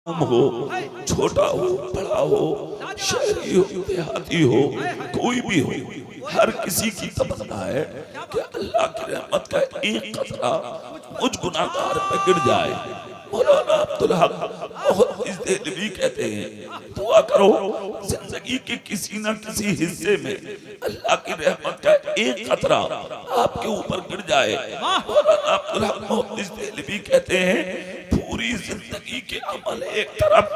हो, छोटा हो, बड़ा हो, शहरी हो, देहाती हो, कोई भी हो, हर किसी की तमन्ना है कि अल्लाह की रहमत का एक कतरा मुझ गुनाहगार पे गिर जाए। मौलाना अब्दुल हक मुहद्दिस देहलवी कहते हैं, दुआ करो जिंदगी के किसी न किसी हिस्से में अल्लाह की रहमत का एक कतरा आपके ऊपर गिर जाए। मौलाना अब्दुल हक मुहद्दिस देहलवी कहते हैं, पूरी जिंदगी के अमल एक तरफ,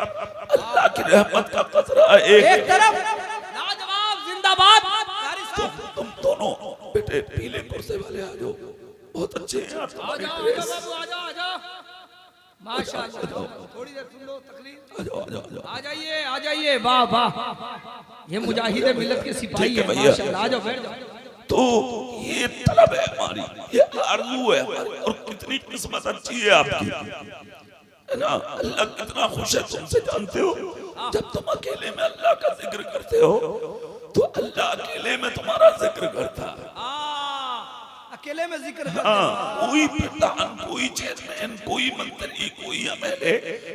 अल्लाह की रहमत का कतरा एक तरफ। लाजवाब, जिंदाबाद। तुम दोनों बेटे पीले कुर्ते वाले आ जाओ, बहुत अच्छे हैं यार तुम्हारी ड्रेस। माशाअल्लाह, थोड़ी देर सुन लो तकरीर। आ जाओ आ जाइए, आ जाइए। वाह वाह, ये मुजाहिद मिल्लत के सिपाही है माशाअल्लाह। आ जाओ, बैठ जाओ। तो ये तलब है हमारी, ये आरज़ू है हमारी, और कितनी किस्मत अच्छी है आपकी, है ना। अल्लाह कितना खुश है तुमसे, जानते हो। जब तुम अकेले में अल्लाह का जिक्र करते हो तो अल्लाह अकेले में तुम्हारा जिक्र करता है। अकेले में जिक्र करते हाँ, कोई प्रधान, कोई चेयरमैन, कोई मंत्री, कोई एमएलए,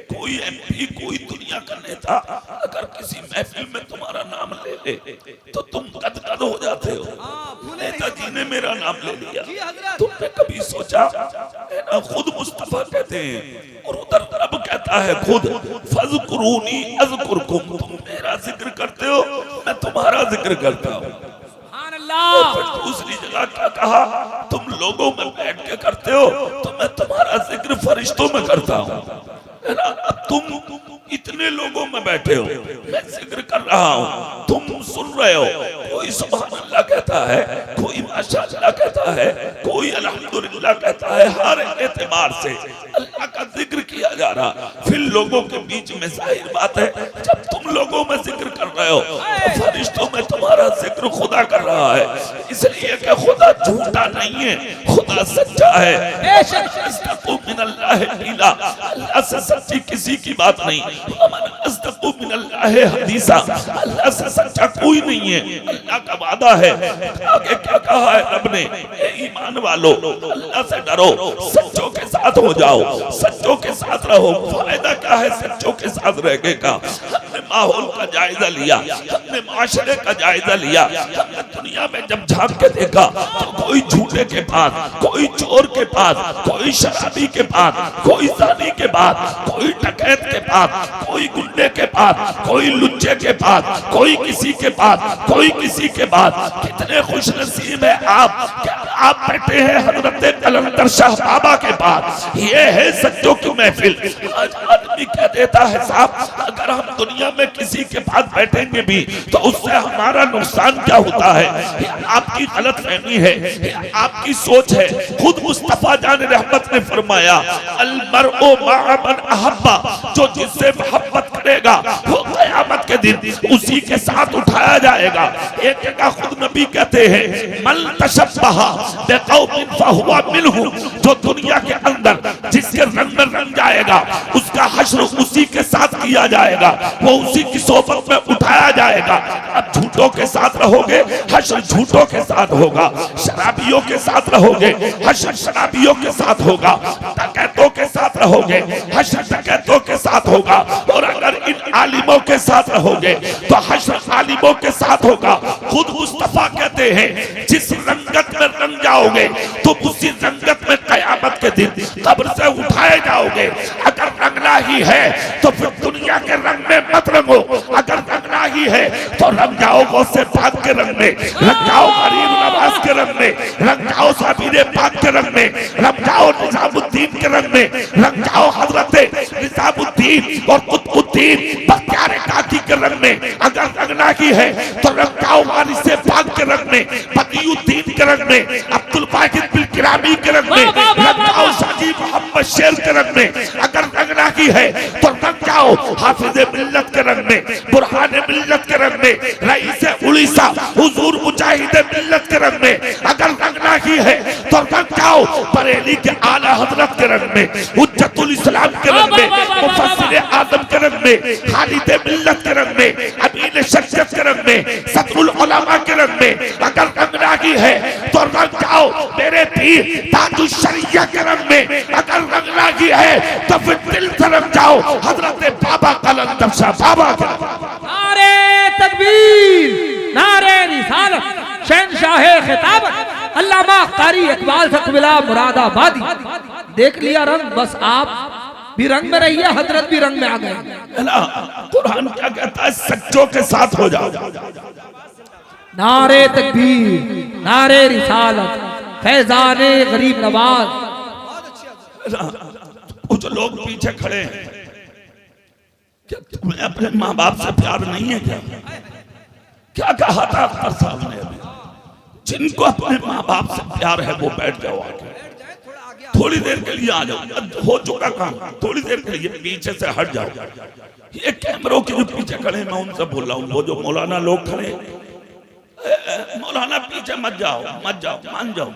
कोई एमपी, कोई दुनिया का नेता अगर किसी महफिल में तुम्हारा नाम ले ले तो तुम गदगद हो जाते हो। नेताजी ने मेरा नाम ले लिया, तुमने कभी सोचा है ना। खुद मुस्तफा कहते हैं और उधर रब कहता है खुद, फज़कुरूनी अज़कुरकुम, तुम मेरा जिक्र करते हो मैं तुम्हारा जिक्र करता हूँ। फिर दूसरी जगह क्या कहा, तुम लोगों में बैठ के करते हो तो मैं तुम्हारा जिक्र फरिश्तों में करता हूँ, है ना। अब तुम इतने लोगों में बैठे हो, मैं जिक्र कर रहा हूँ, तुम सुन रहे हो। कोई सुभान अल्लाह कहता है, कोई माशाअल्लाह कहता है, कोई अल्हम्दुलिल्लाह कहता है। हर एतबार से अल्लाह का जिक्र किया जा रहा। फिर लोगों के बीच में जाहिर बात है, जब तुम लोगों में जिक्र कर रहे हो तो फरिश्तों में तुम्हारा जिक्र खुदा कर रहा है। इसलिए कि खुदा झूठा नहीं है, खुदा सच्चा है। अल्लाह से सच्ची किसी की बात नहीं। हदीसा, अल्लाह से सच्चा कोई नहीं है। अल्लाह का वादा है। आगे क्या कहा है रब ने, ईमान वालों अल्लाह से डरो, सच्चों के साथ हो जाओ, सच्चों के साथ रहो। फायदा क्या है सच्चों के साथ रहने का। हमने माहौल का जायजा लिया, हमने माशरे का जायजा लिया, हमने दुनिया में जब झांक के देखा तो कोई झूठे के पास, कोई चोर के पास, कोई शराबी के पास, कोई ज़ानी के पास, कोई डकैत के पास, कोई गुंडे के पास, कोई लुच्चे के पास, कोई किसी के पास, कोई किसी के पास। कितने खुशनसीब है आप बैठे हैं हजरत कलंदर शाह बाबा के पास। ये है सच्चों की महफिल। आज आदमी कह देता है साहब, अगर हम दुनिया में किसी के पास बैठेंगे भी तो उससे हमारा नुकसान क्या होता है। आपकी गलत फहमी है, आपकी सोच है। खुद मुस्तफा जान रहमत ने फरमाया, अल मरओ मअ मन अहब्बा, जो जिससे मोहब्बत करेगा वो क़यामत के दिन उसी के साथ उठाया जाएगा। एक जगह खुद नबी कहते हैं, मन तशब्बहा बिक़ौमिन फहुवा मिनहुम, जो दुनिया के अंदर जिसके रंग में रंग जाएगा उसका हश्र उसी के साथ किया जाएगा, वो उसी की सोबत में उठाया जाएगा। अब झूठों के साथ रहोगे, हश्र झूठों के साथ होगा। शराबियों के साथ रहोगे, हश्र शराबियों के साथ होगा। डकैतों के साथ रहोगे, हश्र डकैतों के साथ होगा। और अगर इन आलिमों के साथ रहोगे तो हश्र आलिमों के साथ होगा। खुद मुस्तफा कहते हैं, जिस रंगत में रंग जाओगे तो उसी रंगत में क़यामत के दिन कब्र से उठाए जाओगे। अगर रंगना ही है तो फिर दुनिया के रंग में मत रंगो। अगर रंगना ही है तो रंग जाओ गौसे पाक के रंग में, रंग जाओ गरीब नवाज के रंग में, रंग जाओ साबिरे पाक के रंग में, रंग जाओ निजामुद्दीन के रंग में, रंग जाओ हजरत निजामुद्दीन और कुतुबुद्दीन बख्तियार काकी के रंग में। अगर रंगना ही है तो रंग जाओ वारिस पाक के रंग में, बदियुद्दीन के रंग में, अब्दुल वाहिद बिल किरामी के रंग में, रंग जाओ शाजी मोहम्मद शेर के रंग में। अगर रंगना ही है तो रंग जाओ हाफिज मिल्लत के रंग में, बुरहान मिल्लत के रंग में, रईस उड़ीसा हुजूर मुजाहिद मिल्लत के रंग में। अगर रंगना ही है तो रंग जाओ बरेली के आला हजरत के रंग में, हुज्जतुल इस्लाम के रंग में, मुफस्सिर आजम के रंग में, खालिद मिल्लत के रंग में, अमीन शख्सियत के रंग में, सदरुल उलमा के रंग में। अगर रंगना ही है तो रंग जाओ मेरे पीर ताजुश शरिया के रंग में। अगर रंगना ही है तो फिर दिल से रंग जाओ हजरत बख्शा बाबा के नारे तकबीर, नारे रिसालत, शहंशाह खिताबत, अल्लामा कारी इकबाल तकबिला मुरादाबादी। देख लिया रंग, बस आप भी रंग में रहिए, हजरत भी रंग में आ गए। है ना? कुरान क्या कहता है? सच्चों के साथ हो जाओ। नारे तकबीर, नारे रिसालत, फैजाने गरीब नवाज। कुछ लोग पीछे खड़े हैं, क्या तुम्हें अपने माँ बाप से प्यार नहीं है क्या? क्या कहा था अख्तर साहब ने अभी? जिनको अपने माँ बाप से प्यार है वो बैठ जाओ आगे, थोड़ी देर के लिए आ जाओ, हो चुका काम, थोड़ी देर के लिए पीछे से हट जाओ। ये कैमरों के जो पीछे खड़े हैं, मैं उनसे बोल रहा हूँ, वो जो मौलाना लोग खड़े, मौलाना पीछे मत जाओ, मत जाओ, मान जाओ।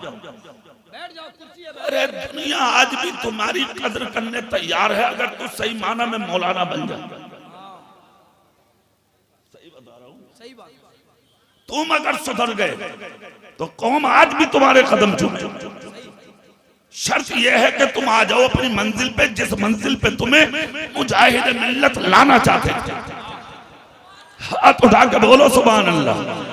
अरे दुनिया आज भी तुम्हारी कदर करने तैयार है अगर तू सही माना में मौलाना बन जा। सही बता रहा हूँ, सही बात। तुम अगर सुधर गए तो कौम आज भी तुम्हारे कदम चूमे। शर्त यह है कि तुम आ जाओ अपनी मंजिल पे, जिस मंजिल पे तुम्हें मुजाहिद मिल्लत लाना चाहते थे। हाथ उठा के बोलो सुभान अल्लाह।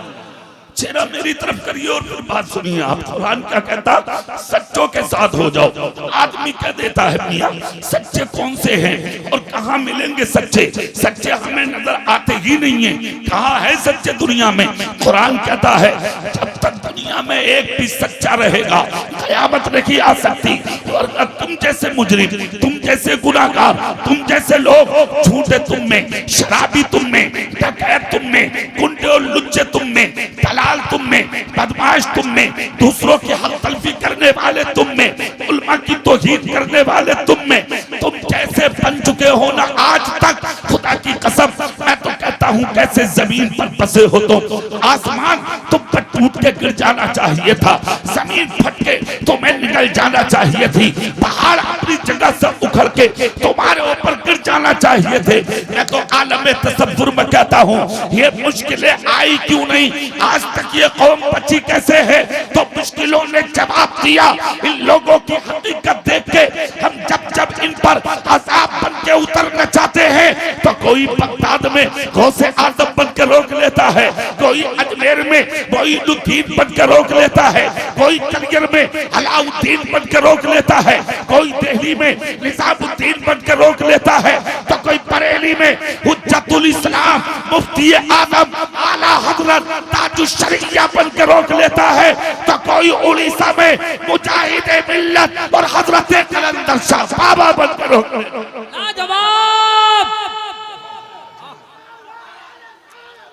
चेहरा मेरी तरफ करिए और फिर बात सुनिए। आप कुरान क्या कहता? सच्चों के साथ हो जाओ। आदमी कह देता है मियां सच्चे कौन से हैं और कहाँ मिलेंगे सच्चे? सच्चे हमें नजर आते ही नहीं है। कहाँ है सच्चे दुनिया में? कुरान कहता है जब तक दुनिया में एक भी सच्चा रहेगा कयामत नहीं आ सकती। और तुम जैसे मुजरिम, तुम जैसे गुनाहगार, तुम जैसे लोग, झूठे तुम में, शराबी तुम में, डकैत तुम में, गुंडे और लुच्चे तुम में, दलाल तुम में, बदमाश तुम में, दूसरों की हक तलफी करने वाले तुम में, उल्मा की तौहीन करने वाले तुम में, तुम कैसे बन चुके हो ना आज तक। खुदा की कसम मैं तो कहता हूँ कैसे जमीन पर बसे हो तुम। आसमान तुम पर टूट के गिर जाना चाहिए था, जमीन फट के तुम्हें निकल जाना चाहिए थी, पहाड़ अपनी जगह से उखड़ के तुम्हारे ऊपर गिर जाना चाहिए थे। मैं तो आलम तसव्वुर में कहता हूँ ये मुश्किलें आई क्यों नहीं? आज तक ये कौम बची कैसे है? तो मुश्किलों ने जवाब दिया। इन लोगों की हकीकत देख के हम जब जब इन पर अज़ाब बन के उतरना चाहते हैं तो कोई बगदाद में गौसे आज़म बन के रोक लेता है, कोई अजमेर में मोइनुद्दीन बन के रोक लेता है, कोई कलियर में अलाउद्दीन बन के रोक लेता है, कोई दिल्ली में निजामुद्दीन बन के रोक लेता है, तो कोई बरेली में हुज्जतुल इस्लाम मुफ्ती आजम आला हजरत ताजुश शरिया बन के रोक लेता है, तो कोई उड़ीसा में मुजाहिद मिल्लत और हजरत कलंदर शाह बाबा बन के रोक लेता है। जवाब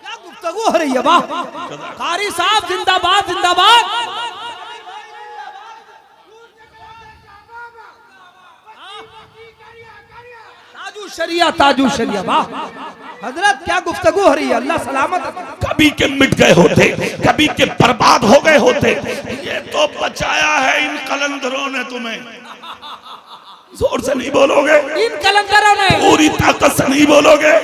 क्या गुफ्तगू हो रही है? वाह कारी साहब जिंदाबाद, जिंदाबाद। ताजू शरिया, ताजू शरिया। वाह हजरत क्या गुफ्तगू हो रही है? अल्लाह सलामत। कभी के मिट गए होते, कभी के बर्बाद हो गए होते, ये तो बचाया है इन कलंदरों ने तुम्हें। जोर से नहीं बोलोगे? इन कलंदरों ने पूरी ताकत से नहीं बोलोगे?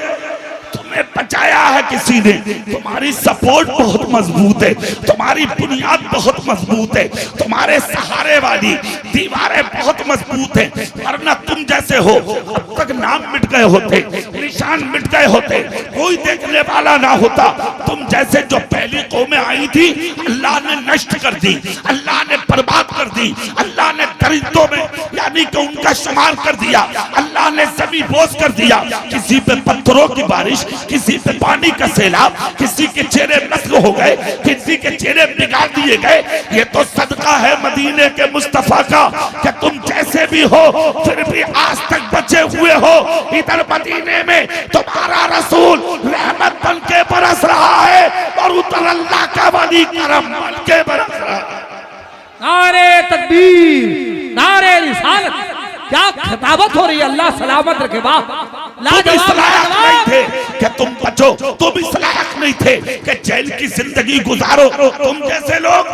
तुम्हें बचाया है किसी ने। तुम्हारी सपोर्ट बहुत मजबूत है, तुम्हारी बुनियाद बहुत मजबूत है, तुम्हारे सहारे वाली दीवारें बहुत मजबूत है। वरना तुम जैसे हो अब तक नाम मिट गए होते, निशान मिट गए होते, कोई देखने वाला ना होता। तुम जैसे जो पहली कौमें आई थी अल्लाह ने नष्ट कर दी, अल्लाह ने बर्बाद कर दी, अल्लाह ने दरिंदों में यानी कि उनका शुमार कर दिया, अल्लाह ने जमीन बोझ कर दिया। किसी पे पत्थरों की बारिश, किसी पे पानी का सैलाब, किसी के चेहरे नस्ल हो गए, किसी के चेहरे बिगाड़ दिए गए। ये तो सदका है मदीने के मुस्तफा का कि तुम जैसे भी हो फिर भी आज तक बचे हुए हो। इधर मदीने में तुम्हारा रसूल रहमत बन के बरस रहा है और उधर अल्लाह का वली करम बन के बरस रहा है। नारे तकबीर, नारे रिसालत, क्या खिताबत हो रही है? अल्लाह सलामत रखे। वाह तुम इस लायक नहीं थे कि तुम बचो, तुम इस लायक नहीं थे कि जेल की जिंदगी गुजारो। तुम जैसे लोग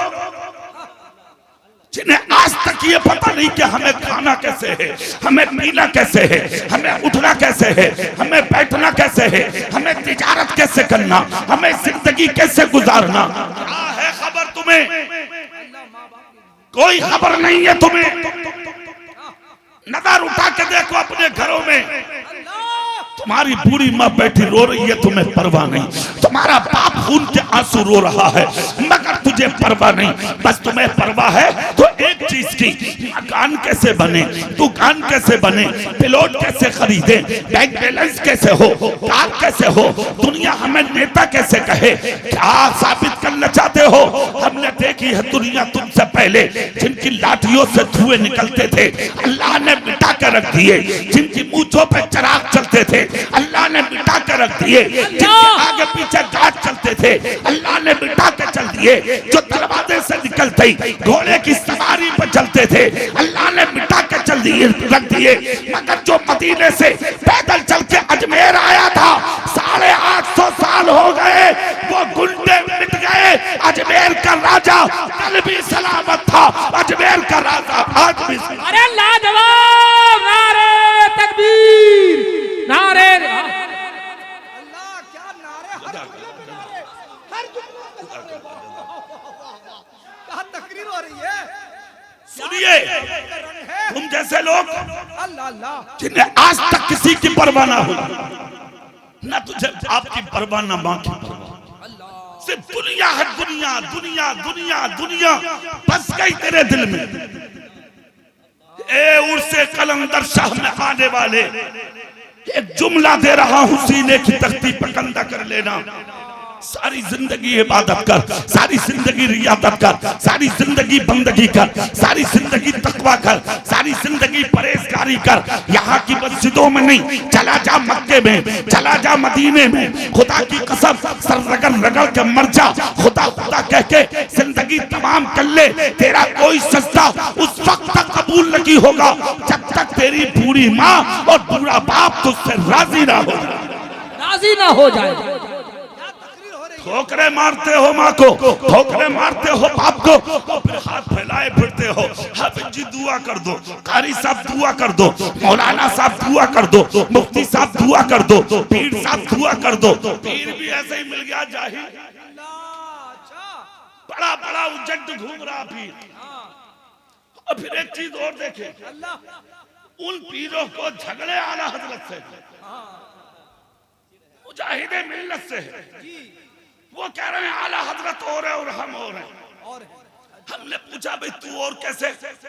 जिन्हें आज तक ये पता नहीं कि हमें खाना कैसे है, हमें पीना कैसे है, हमें उठना कैसे है, हमें बैठना कैसे है, हमें तिजारत कैसे करना, हमें जिंदगी कैसे गुजारना, क्या है खबर तुम्हें? कोई खबर नहीं है तुम्हें। नजर उठा के देखो अपने घरों में, तुम्हारी बूढ़ी माँ बैठी रो रही है, तुम्हें परवाह नहीं। तुम्हारा बाप खून के आंसू रो रहा है, मगर तुझे परवाह नहीं। बस तुम्हें परवाह है तो एक चीज की, मकान कैसे बने, दुकान कैसे बने, प्लॉट कैसे खरीदे, बैंक बैलेंस कैसे हो, कार कैसे हो, दुनिया हमें नेता कैसे कहे। क्या साबित करना चाहते हो? हमने देखी है दुनिया तुमसे पहले जिनकी लाठियों से धुएं निकलते थे, अल्लाह ने मिटा कर रख दिए। जिनकी मूंछों पे चिराग चलते थे, अल्लाह ने मिटा कर रख दिए। जिनके आगे पीछे गाज चलते थे, अल्लाह ने मिटा कर चल दिए। जो दरवाजे से निकलते घोड़े की सवारी पर चलते थे, अल्लाह ने मिटा कर चल दिए, रख दिए। मगर जो मदीने से पैदल चल के अजमेर आया था, 850 साल हो गए, वो गुंडे मिट गए। अजमेर का राजा कल भी सलामत था, अजमेर का राजा आज भी। अरे लाजवाब, नारे तकबीर, नारे अल्लाह, क्या नारे, हर क्या तकरीर हो रही है। सुनिए, तुम जैसे लोग अल्लाह अल्लाह, जिन्हें आज तक किसी की परवाह ना हुई, ना तुझे आपकी परवाह ना मां की परवाह, सिर्फ दुनिया है, दुनिया दुनिया दुनिया दुनिया बस गई तेरे दिल में। ए उर्से कलंदर शाह में आने वाले एक जुमला दे रहा हूं, सीने की तख्ती पर कंधा कर लेना। सारी जिंदगी इबादत कर, सारी जिंदगी रियादत कर, सारी जिंदगी बंदगी कर, सारी जिंदगी तकवा कर, सारी जिंदगी परहेजगारी कर। यहाँ की मस्जिदों में नहीं, चला जा मक्के में, चला जा मदीने में, खुदा की कसम सर रगड़ रगड़ के मर जा, खुदा खुदा कह के जिंदगी तमाम कर ले। तेरा कोई सजदा उस वक्त तक कबूल नहीं होगा जब तक तेरी बूढ़ी माँ और बूढ़ा बाप तुझसे राजी ना हो, राजी ना हो जाए। ठोकरे मारते हो माँ को, ठोकरे मारते हो बाप को, और फिर हाथ फैलाए फिरते हो। हाफिज जी दुआ कर दो, कारी साहब दुआ कर दो, मौलाना साहब दुआ कर दो, मुफ्ती साहब दुआ कर दो, पीर साहब दुआ कर दो। पीर भी ऐसे ही मिल गया जाहिल, बड़ा बड़ा उजट घूम रहा पीर। और फिर एक चीज और देखे, उन पीरों को झगड़े आला हजरत से, मुजाहिदे मिल्लत से है। वो कह रहे हैं आला हजरत और है और हम और हैं। हमने पूछा भाई तू और कैसे,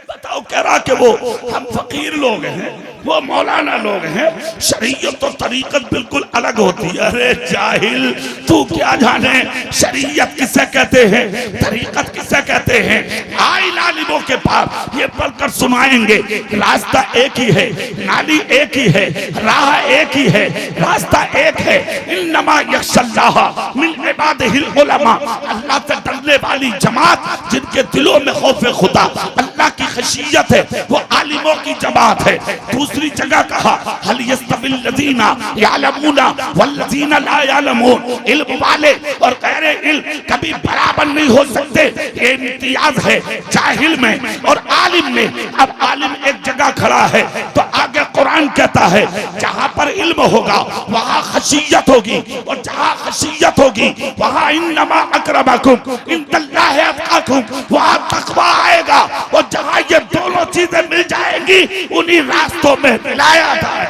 बताओ। कह रहा कि वो हम फकीर लोग हैं, वो मौलाना लोग हैं, शरीयत और तरीकत बिल्कुल अलग होती है। अरे जाहिल, तू क्या जाने शरीयत किसे कहते हैं, तरीकत किसे कहते हैं। आई लालिमों के पास ये पढ़कर सुनाएंगे, रास्ता एक ही है, नाली एक ही है, राह एक ही है, रास्ता एक है। इन्नमा यख्शल्लाह मिन इबादिहिल उलमा, अल्लाह से डरने वाली जमात जिनके दिलों में खौफ खुदा, अल्लाह की खशियत है, वो आलिमों की जमात है। दूसरी जगह कहा हल यस्तविल लज़ीना यालमूना वल्लज़ीना ला यालमून, इल्म वाले और गैर इल्म कभी बराबर नहीं हो सकते। ये इम्तियाज है जाहिल में और आलिम में। अब आलिम एक जगह खड़ा है तो आगे कुरान कहता है जहां पर इल्म होगा वहां खशियत होगी, और जहां खशियत होगी वहां इन्नमा अकरमकुम इंदल्लाहि अतकाकुम, वहां तकवा आएगा। और जहां ये दोनों चीजें मिल जाएंगी उन्हीं रास्तों में मिलाया जाए।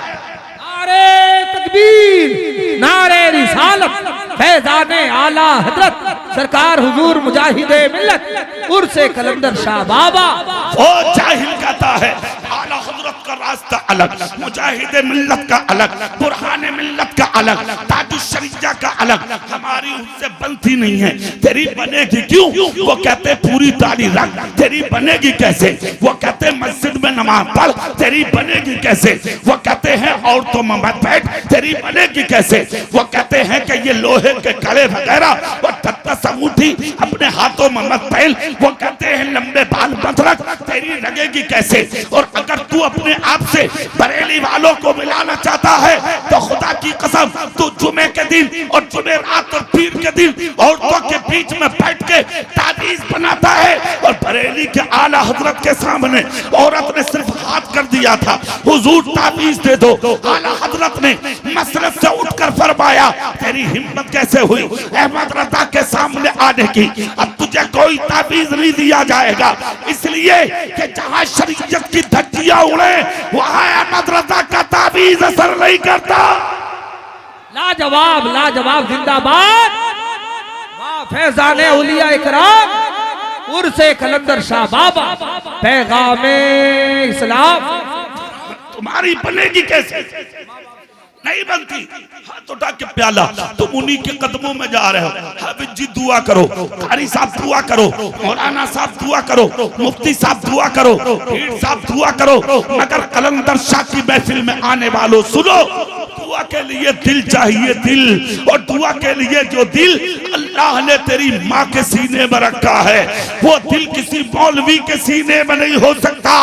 नारे तकबीर, नारे रिसालत, फैज़ाने आला हजरत सरकार हुजूर मुजाहिदे मिल्लत उर्से कलंदर शाह बाबा। वो जाहिल कहता है आला हजरत का रास्ता अलग, मुजाहिदे मिल्लत का अलग, बुरहाने मिल्लत का अलग, ताजुश शरीया का अलग। हमारी उनसे बनती नहीं है। तेरी बनेगी क्यों? वो कहते पूरी ताली रख, तेरी बनेगी कैसे? वो कहते मस्जिद में नमाज पढ़, तेरी बनेगी कैसे? वो कहते हैं औरतों में मत बैठ, तेरी बनेगी कैसे? वो कहते हैं कि ये लोहे के कड़े वगैरह और तत्ता अंगूठी अपने हाथों में मत पहन, वो कहते हैं लंबे बाल मत रख, तेरी लगेगी कैसे? और अगर तू अपने आप से बरेली वालों को मिलाना चाहता है तो खुदा की कसम तू जुमे के दिन और जुमे रात और पीर के दिन औरतों के बीच में बैठ के ताबीज बनाता है। और बरेली के आला हजरत के सामने औरत ने सिर्फ हाथ कर दिया था, हुजूर ताबीज दे दो। आला हजरत ने मसरत से उठकर फरमाया तेरी हिम्मत कैसे हुई अहमद रजा के सामने आने की? अब तुझे कोई ताबीज नहीं दिया जाएगा, इसलिए कि जहां शरीयत की धज्जियां उड़े वहां अहमद रजा का ताबीज असर नहीं करता। लाजवाब लाजवाब जिंदाबाद। वाह फैजाने उलिया इकराम उर्से कलंदर शाह बाबा पैगामे इस्लाम। तुम्हारी बनेगी कैसे? नहीं बनती। हाथ उठा के प्याला, तुम उन्हीं के कदमों में जा रहे हो। हाफिज जी दुआ करो, कारी साहब दुआ करो, मौलाना साहब दुआ करो, मुफ्ती साहब दुआ करो, पीर साहब दुआ करो, मगर कलंदर शाह की महफिल में आने वालों सुनो, दुआ के लिए दिल चाहिए, दिल। और दुआ के लिए जो दिल अल्लाह ने तेरी माँ के सीने में रखा है, वो दिल किसी मौलवी के सीने में नहीं हो सकता।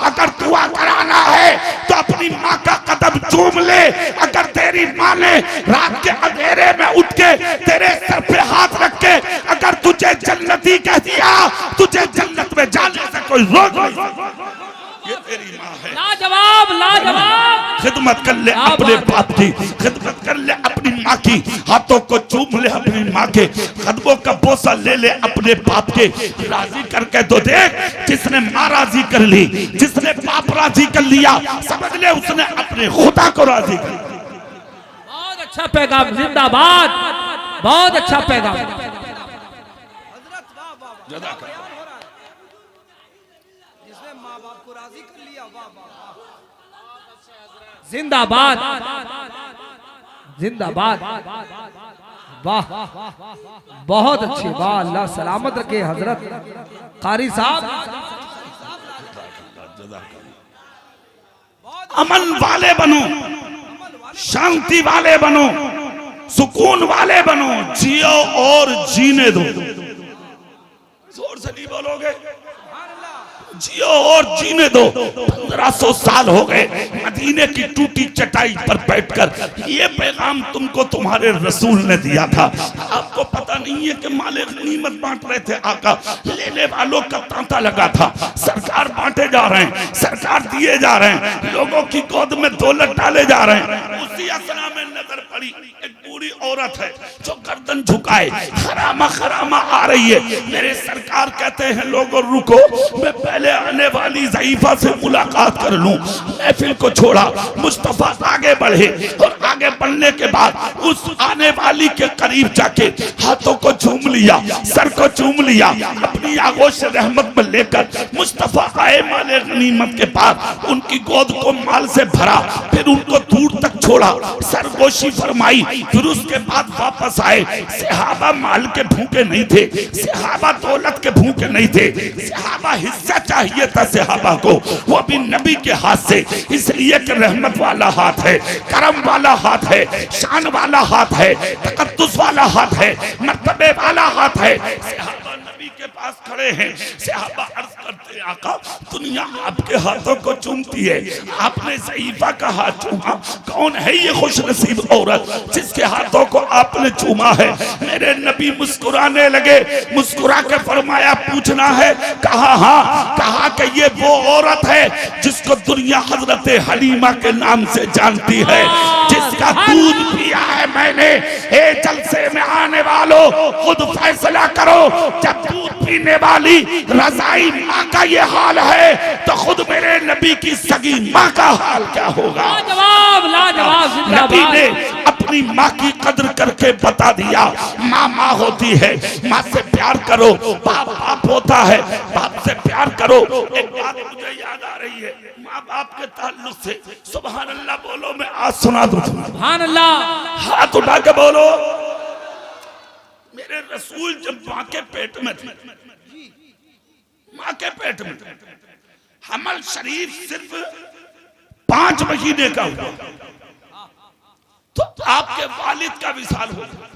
अगर दुआ कराना है तो अपनी माँ का कदम चूम ले। अगर तेरी माँ ने रात के अंधेरे में उठ के तेरे सर पे हाथ रख के अगर तुझे जन्नती कह दिया, तुझे जन्नत में जाने से कोई रोक नहीं। ये तेरी माँ है। लाजवाब लाजवाब। खिदमत कर ले अपने बाप की, खिदमत कर ले अपनी माँ की, हाथों को चूम ले अपनी माँ के, कदमों का बोसा ले ले अपने बाप के। राजी करके तो देख, जिसने माँ राजी कर ली, जिसने बाप राजी कर लिया, समझ ले उसने अपने खुदा को राजी कर लिया। बहुत अच्छा पैगाम, जिंदाबाद। बहुत अच्छा पैगाम। हजरत वाह वाह वाह, जज़ाक अल्लाह। बयान हो रहा है। जिसने माँ बाप को राजी कर लिया, वाह वाह वाह। जिंदाबाद जिंदाबाद। वाह बहुत अच्छी, वाह अल्लाह सलामत रखे हजरत कारी साहब। अमन वाले बनो, शांति वाले बनो, सुकून वाले बनो, जियो और जीने दो। जोर से नहीं बोलोगे? जियो और जीने दो। 1500 साल हो गए मदीने की टूटी चटाई पर बैठकर ये पैगाम तुमको तुम्हारे रसूल ने दिया था। आपको पता नहीं है कि माले गनीमत बांट रहे थे आका, लेने वालों का तांता लगा था। सरकार बांटे जा रहे हैं, सरकार दिए जा रहे हैं, लोगों की गोद में दौलत डाले जा रहे हैं। उसी असना में नजर पड़ी एक बूढ़ी औरत है जो गर्दन झुकाए, खरामा खरामा आ रही है। मेरे सरकार कहते हैं लोगों रुको, मैं पहले आने वाली ज़ईफा से मुलाकात कर लूं। महफिल को छोड़ा, मुस्तफा आगे बढ़े और आगे बढ़ने के बाद उस आने वाली के करीब जाके हाथों को चूम लिया, सर को चूम लिया, अपनी आगोश रहमत में लेकर मुस्तफा आए माले गनीमत के पास, उनकी गोद को माल से भरा, फिर उनको दूर तक छोड़ा, सरगोशी फरमाई, फिर उसके बाद वापस आए। सहाबा माल के भूखे नहीं थे, सहाबा दौलत के भूखे नहीं थे, सहाबा हिस्सा चाहिए था सहाबा को, वो भी नबी के हाथ से, इसलिए कि रहमत वाला हाथ है, करम वाला हाथ है, शान वाला हाथ है, तकद्दुस वाला हाथ है, मर्तबे वाला हाथ है। सहाबा नबी के पास खड़े हैं, सहाबा अर्ज करते आका दुनिया आपके हाथों को चूमती है, आपने ज़ईफा का हाथ चूमा, कौन है ये खुश नसीब औरत जिसके हाथों को आपने चूमा है? मेरे नबी मुस्कुराने लगे, मुस्कुरा के फरमाया पूछना है? कहा हाँ। कहा कि ये वो औरत है जिसको दुनिया हजरत हलीमा के नाम से जानती है, जिसका दूध पिया है मैंने। ए जलसे में आने वालों खुद फैसला करो, जब दूध पीने वाली रजाई माँ का ये हाल है तो खुद मेरे नबी की सगी माँ का हाल क्या होगा? लाजवाब लाजवाब। नबी जिंदाबाद। ने अपनी माँ की कद्र करके बता दिया, माँ माँ होती है, माँ से प्यार करो, बाप बाप होता है, बाप से प्यार करो। एक बात मुझे याद आ रही है माँ बाप के ताल्लुक से, सुभान अल्लाह बोलो, मैं आज सुना दूं। सुभान अल्लाह। हाथ उठा के बोलो। मेरे रसूल जब माँ के पेट में थे, माँ के पेट में हमल शरीफ सिर्फ 5 महीने का हुआ तो आपके वालिद का विसाल हो गया।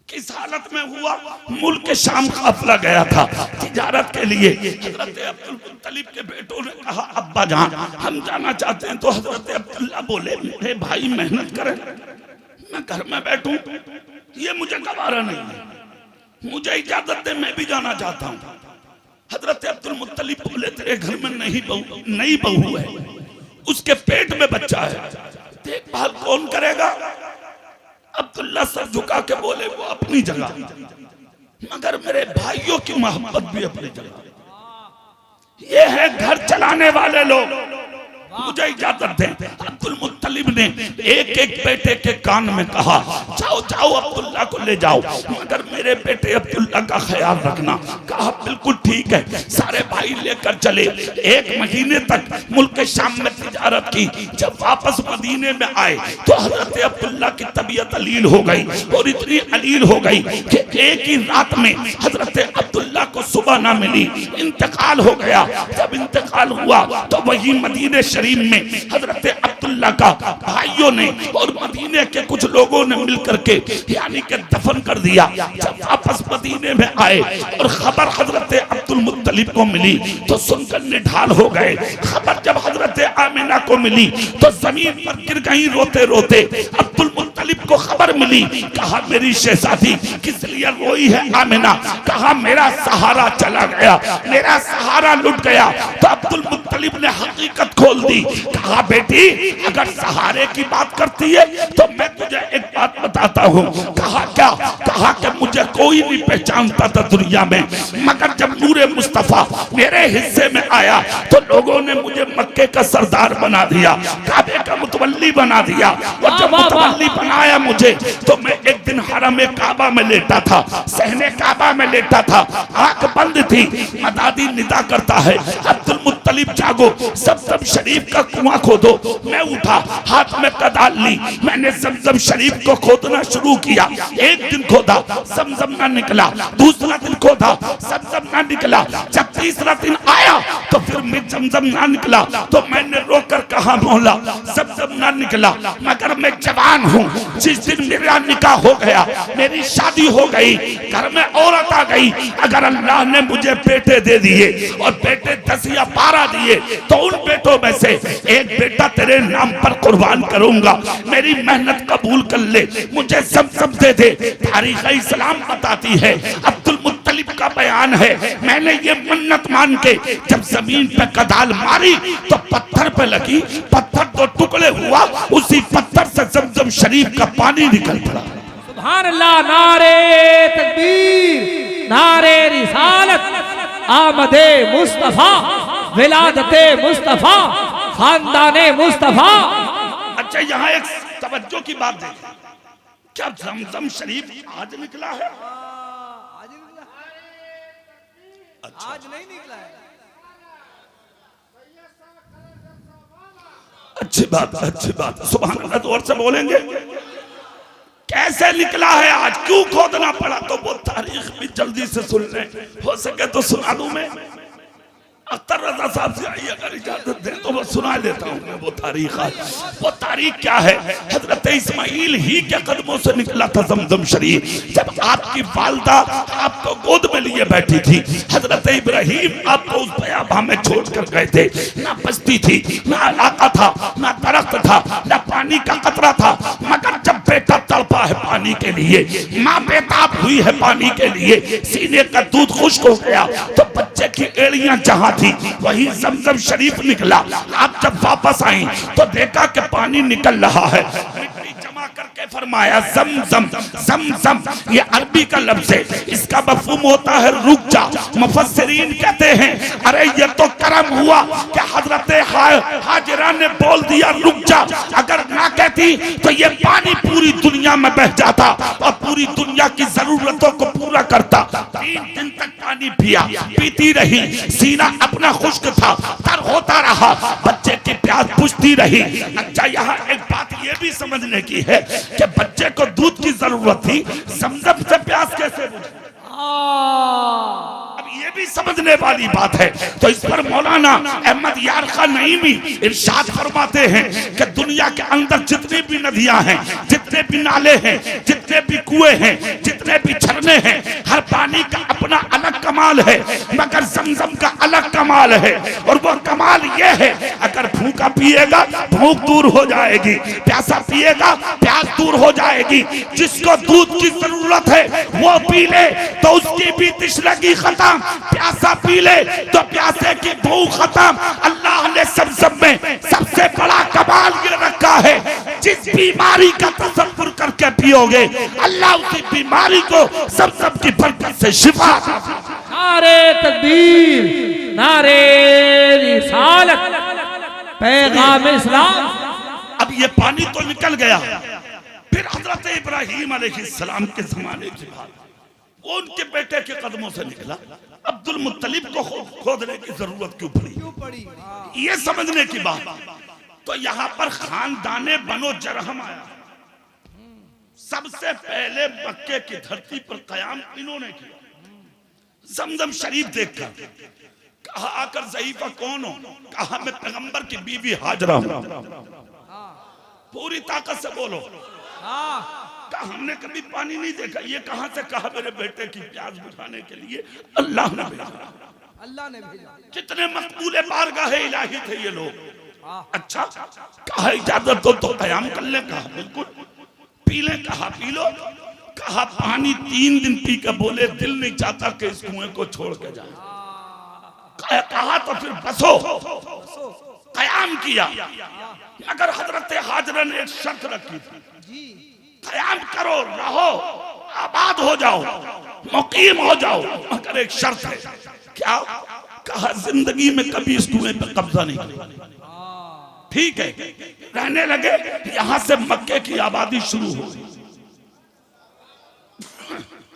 किस हालत में हुआ? मुल्क शाम काफिला गया था तिजारत के लिए। हजरत अब्दुल मुत्तलिब के बेटों ने कहा अब्बा जान हम जाना चाहते हैं। तो हजरत अब्दुल्ला बोले मेरे भाई मेहनत करें, मैं घर में बैठूं ये मुझे गवारा नहीं है, मुझे इजाजत दे, मैं भी जाना चाहता हूँ। हजरत अब्दुल मुत्तलिब बोले तेरे घर में नई बहू है, उसके पेट में बच्चा है, देखभाल कौन करेगा? अब्दुल्ला सर झुका के बोले वो अपनी जगह, मगर मेरे भाइयों की मोहब्बत भी अपनी जगह। ये है घर चलाने वाले लोग, मुझे इजाजत दें। अब्दुल मुत्तलिब ने एक एक बेटे के कान में कहा, जाओ जाओ अब्दुल्ला को ले जाओ, मगर मेरे बेटे अब्दुल्ला का ख्याल रखना। कहा बिल्कुल ठीक है। सारे भाई लेकर चले। 1 महीने तक मुल्क शाम में तिजारत की। जब वापस मदीने में आए तो हजरत अब्दुल्ला की तबीयत अलील हो गई, और इतनी अलील हो गई कि एक ही रात में हजरत अब्दुल्ला को सुबह ना मिली, इंतकाल हो गया। जब इंतकाल हुआ तो वही मदीने शरीफ में हजरत अब्दुल्ला का भाइयों ने और मदीने के कुछ लोगों ने मिलकर के यानी कि दफन कर दिया। जब वापस मदीने में आए और खबर हजरत अब्दुल मुत्तलिब को मिली तो सुनकर निढाल हो गए। खबर जब हजरत आमिना को मिली तो जमीन पर गिर गई रोते रोते। अब्दुल मुत्तलिब को खबर मिली, कहा मेरी शहजादी किस लिए रोई है आमिना? कहा मेरा सहारा चला गया, मेरा सहारा लुट गया। तो अब्दुल मुत्तलिब ने हकीकत खोल दी। कहा बेटी अगर सहारे की बात करती है तो मैं तुझे एक बात बताता हूँ। कहा क्या? कहा कि मुझे कोई नहीं पहचानता था दुनिया में, मगर जब नूरे मुस्तफा मेरे हिस्से में आया तो लोगों ने मुझे मक्के का सरदार बना दिया, काबे का मुतवल्ली बना दिया। और जब मुतवल्ली बनाया मुझे तो मैं एक दिन हरम काबा में लेटा था, सहने काबा में लेटा था, आंख बंद थी। मदादी निदा करता है अब्दुल मुत्तलिब जागो, ज़मज़म शरीफ का कुआं खोदो। मैं उठा, हाथ में कदाल ली, मैंने ज़मज़म शरीफ को खोदना शुरू किया। एक दिन खोदा, ज़मज़म ना निकला। दूसरा दिन खोदा, ज़मज़म ना निकला। जब तीसरा दिन आया तो फिर मैं ज़मज़म ना निकला तो मैंने रोकर कहा मौला ज़मज़म ना निकला, मगर मैं जवान हूँ। जिस दिन मेरा निकाह हो गया, मेरी शादी हो गई, घर में औरत आ गई, अगर अल्लाह ने मुझे बेटे दे दिए और बेटे 10 या 12 दिए तो उन बेटों में से एक बेटा तेरे नाम पर कुर्बान करूंगा। मेरी मेहनत कबूल कर ले, मुझे ज़मज़म दे दे। तारीख़ इस्लाम बताती है, अब्दुल मुत्तलिब का बयान है, मैंने ये मन्नत मान के जब जमीन पे कदाल मारी तो पत्थर पे लगी, पत्थर तो टुकड़े हुआ, उसी पत्थर से ज़मज़म शरीफ का पानी निकल पड़ा। सुभान अल्लाह। नारे तकबीर, नारे रिसालत, आमदे मुस्तफा, विलादते मुस्तफा, खानदाने मुस्तफा। अच्छा यहाँ एक तवज्जो की बात देखिए, क्या ज़मज़म शरीफ आज निकला है? आज निकला? अच्छा। आज नहीं निकला है। अच्छी बात, अच्छी बात। सुभान अल्लाह। तो और से बोलेंगे कैसे निकला है आज, क्यों खोदना पड़ा? तो वो तारीख भी जल्दी से सुन लें, हो सके तो सुना दूं मैं। अख्तर रजा साहब से आई अगर इजाजत दे तो वो सुना देता हूँ मैं वो तारीख। वो तारीख क्या है? हजरत इस्माइल ही के कदमों से निकला था ज़मज़म शरीफ। जब आपकी वालदा आपको गोद में लिए बैठी थी, हजरत इब्राहिम आपको उस बयाबा में छोड़ कर गए थे। ना बस्ती थी, ना इलाका था, ना दरख्त था, ना पानी का कतरा था, मगर जब बेटा तड़पा है पानी के लिए, माँ बेताब हुई है पानी के लिए, सीने का दूध खुश्क हो गया तो बच्चे की एड़ियां जहां थी वही ज़मज़म शरीफ निकला। आप जब वापस आई तो देखा कि पानी निकल रहा है, मिट्टी जमा करके फरमाया ज़मज़म। ज़मज़म ये अरबी का लफ्ज़ है, इसका मफ़हूम होता है रुक जा। मुफस्सिरीन कहते हैं अरे ये तो करम हुआ कि हजरत हाजिरा ने बोल दिया रुक जा, अगर ना कहती तो ये पानी पूरी दुनिया में बह जाता और पूरी दुनिया की जरूरतों को पूरा करता। 3 दिन तक पानी पिया, पीती रही, सीना अपना खुश्क था, तर होता रहा, बच्चे की प्यास बुझती रही। अच्छा यहाँ एक बात ये भी समझने की है कि बच्चे को दूध की जरूरत थी, ज़मज़म से प्यास कैसे बुझी? अब ये भी समझने वाली बात है। तो इस पर मौलाना अहमद यार खान नईमी इरशाद फरमाते हैं कि दुनिया के अंदर जितनी भी नदियां हैं, जितने भी नाले हैं, जितने भी कुएं हैं, जितने भी झरने हैं, हर पानी का अपना अलग कमाल है, मगर ज़मज़म का अलग कमाल है। और वो कमाल ये है, अगर भूखा पिएगा भूख दूर हो जाएगी, प्यासा पिएगा प्यास दूर हो जाएगी। जिसको दूध की जरूरत है वो पी ले तो उसकी भी तिश्नगी खत्म, प्यासा पी ले तो प्यासे की भूख खत्म। अल्लाह ने ज़मज़म में सबसे बड़ा कमाल ये रखा है, जिस बीमारी का तसव्वुर करके पियोगे अल्लाह उसी बीमारी को ज़मज़म की बरकत से शिफा। नारे तकबीर, नारे रिसालत, पैगाम इस्लाम। अब ये पानी तो निकल गया, फिर हजरत इब्राहीम अलैहिस्सलाम के जमाने के बाद वो उनके बेटे के कदमों से निकला, अब्दुल मुत्तलिब को खोदने की जरूरत क्यों पड़ी, ये समझने की बात। तो यहाँ पर खानदाने बनो जरहम आया। सबसे पहले मक्के की धरती पर कयाम इन्होंने किया। जमजम शरीफ देखकर कहा, आकर ज़ईफा कौन हो? कहा मैं पैगंबर की बीवी हाजरा हूं। पूरी ताकत से बोलो। कहा हमने कभी पानी नहीं देखा। ये कहां से? कहा मेरे बेटे की प्यास बुझाने के लिए अल्लाह ने भेजा। अल्लाह ने भेजा। कितने मकबूले बारगाहे इलाही थे ये लोग। अच्छा, कहा इजाजत दो तो कयाम कर ले। कहा बिल्कुल। पी ले? कहा पी लो। कहा पानी 3 दिन पी के बोले दिल नहीं चाहता कि इस कुएं को छोड़ के जाए। कहा तो फिर बसो। कयाम किया, मगर हजरत हाजरा ने एक शर्त रखी थी, कयाम करो, रहो, आबाद हो जाओ, मुकीम हो जाओ, मगर एक शर्त है। क्या? कहा जिंदगी में कभी इस कुएं पर कब्जा नहीं किया। ठीक है, रहने लगे। यहां से मक्के की आबादी शुरू हो गई।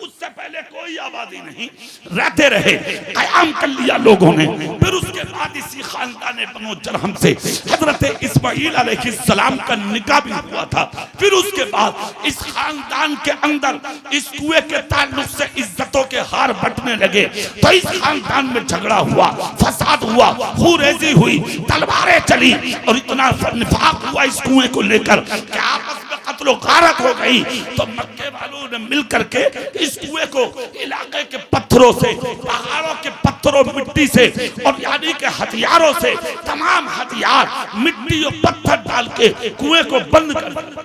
उससे पहले कोई आबादी नहीं, रहते रहे, कयाम कर लिया लोगों ने। फिर उसके बाद इसी खानदान बनो जरहम से हजरत इस्माईल अलैहिस्सलाम का निकाह भी हुआ था। फिर उसके बाद इस खानदान के अंदर इस कुएं के ताल्लुक से इज्जतों के हार बंटने लगे। तो इस खानदान में झगड़ा हुआ, फसाद हुआ, खूरेजी हुई, तलवारें चली और इतना निफाक हुआ इस कुएं को लेकर कि आपस में कत्लो गारत हो गई। तो मक्के वालों ने मिल करके इस कुएं को इलाके के पत्थरों से, पहाड़ों के पत्थरों, मिट्टी से और यानी के हथियारों से, तमाम हथियार, मिट्टी और पत्थर डाल के कुएं को बंद कर दिया।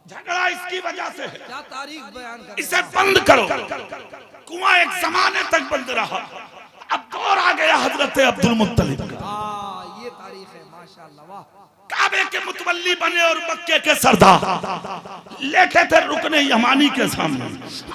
झगड़ा इसकी वजह से है। क्या तारीख बयान कर, इसे बंद करो। कुआं एक जमाने तक बंद रहा। अब दौर आ गया हजरत अब्दुल मुत्तलिब का। ये तारीख है माशाअल्लाह। वाह। काबे के मुतवल्ली बने और मक्के के सरदार लेटे थे रुकने यमानी के सामने।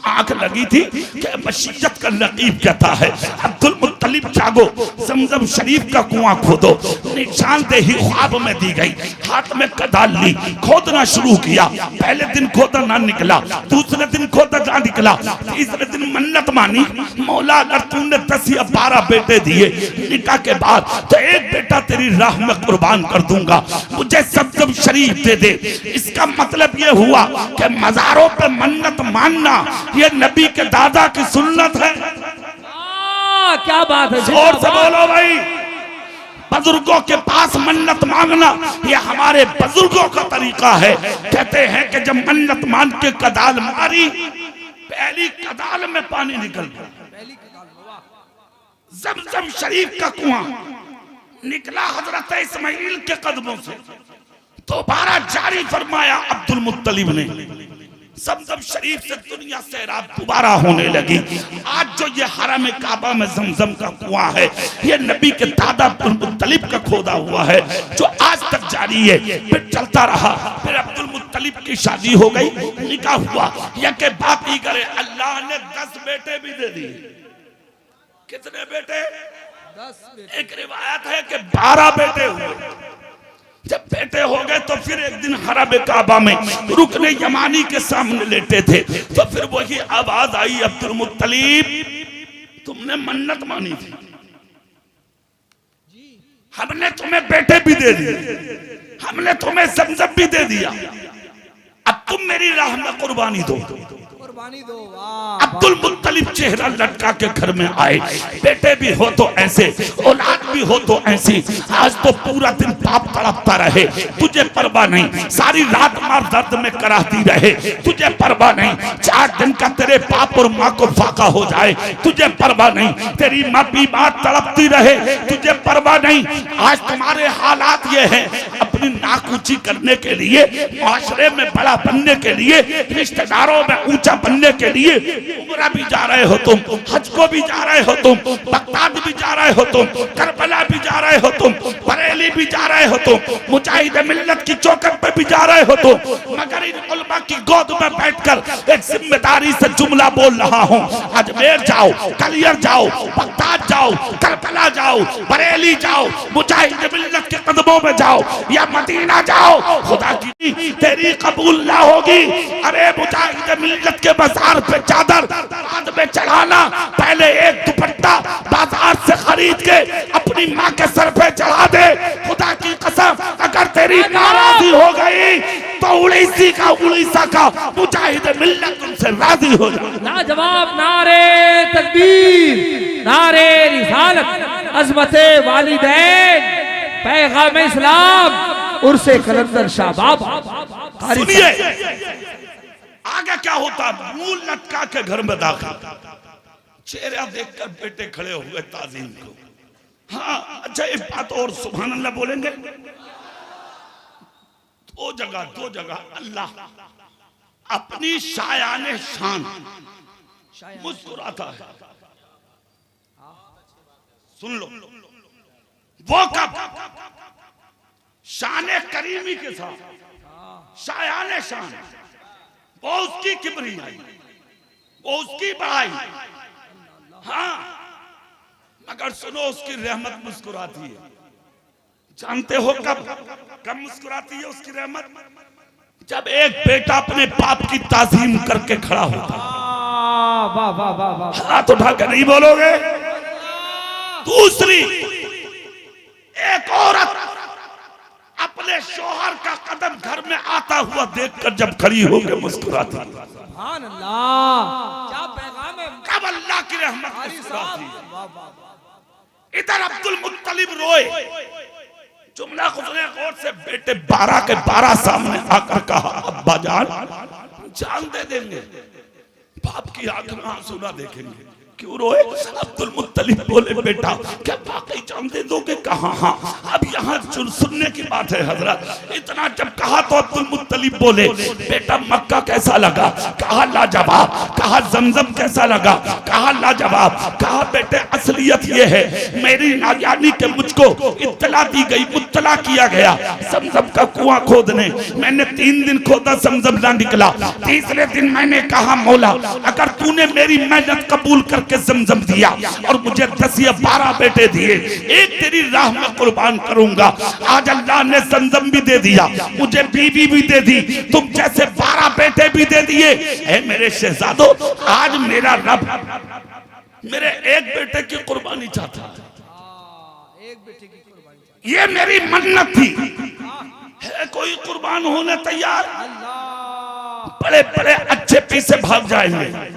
आंख लगी थी कि मशीयत का नकीब कहता है अब्दुल मुत्तलिब जागो, जमजम शरीफ का कुआं खोदो। निशानदेही ख्वाब में दी गई। हाथ में कदाल ली, खोदना शुरू किया। पहले दिन खोदा ना निकला, दूसरे दिन खोदा ना निकला, तीसरे दिन मन्नत मानी, मौला अगर तूने 10 या 12 बेटे दिए निकाह के बाद तो एक बेटा तेरी राह में कुर्बान कर दूंगा, मुझे जमजम शरीफ दे दे। इसका मतलब ये हुआ कि मजारों पे मन्नत मानना ये नबी के दादा की सुन्नत है। क्या बात है, जोर से बोलो भाई। बुजुर्गों के पास मन्नत मांगना ये हमारे बुजुर्गों का तरीका है। कहते हैं कि जब मन्नत मान के कदाल मारी, पहली कदाल में पानी निकल गया। जमजम शरीफ का कुआं निकला हजरत इस्माईल के कदमों से। दोबारा जारी फरमाया अब्दुल मुत्तलिब ने। जमजम शरीफ से दुनिया सैराब दोबारा होने लगी। आज जो ये हरम काबा में जमजम का कुआं है, ये नबी के दादा अब्दुल मुत्तलिब का खोदा हुआ है, जो आज तक जारी है। फिर चलता रहा। फिर अब्दुल मुत्तलिब की शादी हो गई, निकाह हुआ। यह के बात ही करे, अल्लाह ने 10 बेटे भी दे दिए। कितने बेटे? 10 एक रिवायत है कि 12 बेटे हुए। जब बेटे हो गए तो फिर एक दिन हरम काबा में रुकने यमानी के सामने लेटे थे। तो फिर वही आवाज आई, अब्दुल मुत्तलिब तुमने मन्नत मानी थी, हमने तुम्हें बेटे भी दे दिए, हमने तुम्हें जमजम भी दे दिया, अब तुम मेरी राह में कुर्बानी दो। कुर्बानी दो। वाह। अब्दुल मुत्तलिब चेहरा लटका के घर में आए। बेटे भी हो तो ऐसे, औलाद भी हो तो ऐसी। आज तो पूरा दिन पाप तड़पता रहे, तुझे परवाह नहीं। सारी रात मार दर्द में कराती रहे, तुझे परवाह नहीं। 4 दिन का तेरे बाप और माँ को फाका हो जाए, तुझे परवाह नहीं। तेरी माँ बीमार तड़पती रहे, तुझे परवाह नहीं। आज तुम्हारे हालात ये हैं। अब अपनी नाक ऊंची करने के लिए, माशरे में बड़ा बनने के लिए, रिश्तेदारों में ऊंचा बनने के लिए उम्रा भी जा रहे हो तुम, हज को भी जा रहे हो तुम, बगदाद भी जा रहे हो तुम, करबला भी जा रहे हो तुम, बरेली भी जा रहे हो तुम, मुजाहिद मिल्लत की चौखट पे भी जा रहे हो तुम, मगर इन उलमा की गोद में बैठकर एक जिम्मेदारी से जुमला बोल रहा हूँ, अजमेर जाओ, कलियर जाओ, बगदाद जाओ, करबला जाओ, बरेली जाओ, मुजाहिद मिल्लत के कदमों में जाओ या मदीना जाओ, खुदा की तेरी कबूल ना होगी। अरे मुजाहिद मिल्लत के बाजार पे चादर बाद में चढ़ाना, पहले एक दुपट्टा बाजार से खरीद के अपनी माँ के सर पे चढ़ा दे। खुदा की कसम, अगर तेरी नाराजी हो गई तो उड़ीसा का मुजाहिद मिल्लत तुमसे राजी हो जाए। लाजवाब नारे तकबीर, नारे रिसालत, अज़मते वालिदैन, पैगाम इस्लाम, उर्से कलंदर शाबाब। सुनिए आगे क्या होता, मूल लटका के घर में दाखिल, चेहरा देखकर बेटे खड़े हुए ताज़ीम को। हाँ अच्छा, एक बात और, सुभान अल्लाह बोलेंगे? दो जगह अल्लाह अपनी शायाने शान मुस्कुराता है। सुन लो, वो कब? शाने करीमी के साथ, शायाने शान, वो उसकी किबरियाई, वो उसकी बड़ाई। हाँ मगर सुनो, उसकी रहमत मुस्कुराती है। जानते हो कब मुस्कुराती है उसकी रहमत? जब एक बेटा अपने बाप की ताजीम करके खड़ा होता है। वाह वाह वाह वाह, हाथ उठा कर नहीं बोलोगे? दूसरी, एक औरत अपने शोहर का कदम घर में आता हुआ देखकर जब खड़ी होकर मुस्कुराती है। सुभान अल्लाह, क्या पैगाम है। कब अल्लाह की रहमत मुस्कुराती है। वाह वाह वाह। इधर अब्दुल मुत्तलिब रोए, जुमला खुदने गौर से, बेटे 12 के 12 सामने आकर कहा, अब्बा जान दे देंगे, बाप की आंख में आंसू ना देखेंगे। क्यों रोए? अब्दुल मुत्तलिब बोले, बेटा क्या वाकई जान दे दोगे? कहा हाँ। अब यहाँ सुनने की बात है हजरत। इतना जब कहा तो अब्दुल मुत्तलिब बोले, बेटा मक्का कैसा लगा? कहा लाजवाब। कहा जमजम कैसा लगा? कहा लाजवाब। कहा बेटे असलियत ये है, मेरी नायानी के मुझको इत्तला दी गई, मुत्तला किया गया जमजम का कुआं खोदने। मैंने 3 दिन खोदा, जमजम ना निकला। तीसरे दिन मैंने कहा, मौला अगर तूने मेरी मेहनत कबूल कर के जमजम दिया और मुझे 10 या 12 बेटे दिए, एक तेरी राह में कुर्बान करूंगा। आज अल्लाह ने जमजम भी दे दिया, मुझे बीवी भी दे दी, तुम जैसे 12 बेटे भी दे दिए। ऐ मेरे शहजादों, आज मेरा रब मेरे एक बेटे की कुर्बानी चाहता है। एक बेटे की कुर्बानी, ये मेरी मन्नत थी। है कोई कुर्बान होने तैयार? बड़े बड़े अच्छे पीछे भाग जाएंगे,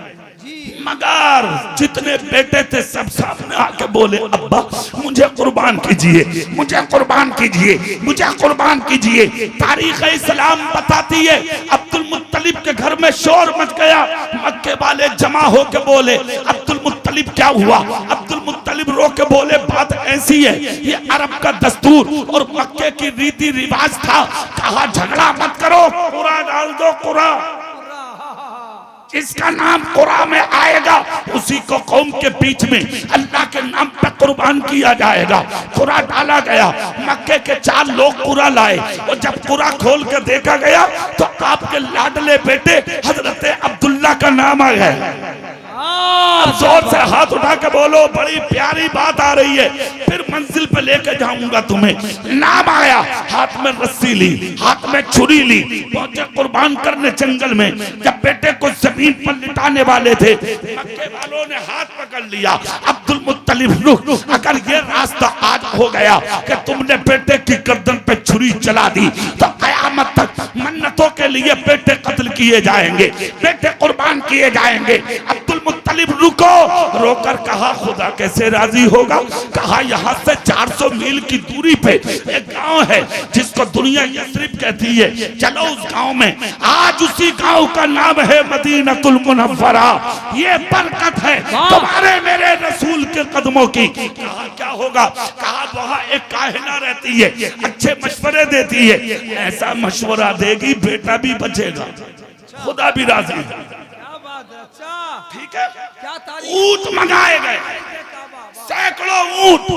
मगर जितने बेटे थे सब सामने आके बोले, अब्बा मुझे कुर्बान कीजिए, मुझे कुर्बान कीजिए, मुझे कुर्बान कीजिए। तारीख इस्लाम बताती है अब्दुल मुत्तलिब के घर में शोर मच गया। मक्के वाले जमा होके बोले, अब्दुल मुत्तलिब क्या हुआ? अब्दुल मुत्तलिब रो के बोले, बात ऐसी है, ये अरब का दस्तूर और मक्के की रीति रिवाज था। कहा झगड़ा मत करो, कुरा डाल दो, कुरा जिसका नाम कुरान में आएगा उसी को कौम के बीच में अल्लाह के नाम पर कुर्बान किया जाएगा। कुरा डाला गया, मक्के के 4 लोग कुरा लाए और जब कुरा खोल के देखा गया तो आपके लाडले बेटे हजरत अब्दुल्ला का नाम आ गया। जोर से हाथ उठा के बोलो, बड़ी प्यारी बात आ रही है, फिर मंजिल पे लेके जाऊंगा तुम्हें। नाम आया, हाथ में रस्सी ली, हाथ में छुरी ली, पहुंचे कुर्बान करने जंगल में। जब बेटे को जमीन पर लिटाने वाले थे, मक्के वालों ने हाथ पकड़ लिया। अब्दुल मुत्तलिब, रुक, अगर ये रास्ता आज हो गया कि तुमने बेटे की गर्दन पे छुरी चला दी तो कयामत तक मन्नतों के लिए बेटे कत्ल किए जाएंगे, बेटे कुर्बान किए जाएंगे। अब्दुल मुत्तलिब मुत्तलिब रुको, रोकर कहा खुदा कैसे राजी होगा। कहा यहाँ से 400 मील की दूरी पे एक गांव है जिसको दुनिया यस्रिब कहती है, चलो उस गांव में। आज उसी गांव का नाम है मदीनतुल मुनव्वरा। ये बरकत है तुम्हारे मेरे रसूल के कदमों की। कहा क्या होगा। कहा वहाँ एक काहिना रहती है, अच्छे मशवरे देती है, ऐसा मशवरा देगी बेटा भी बचेगा, खुदा भी राजी है। क्या बात है। अच्छा ठीक है। क्या तारीफ। ऊंट मंगाए गए, सैकड़ों ऊंट,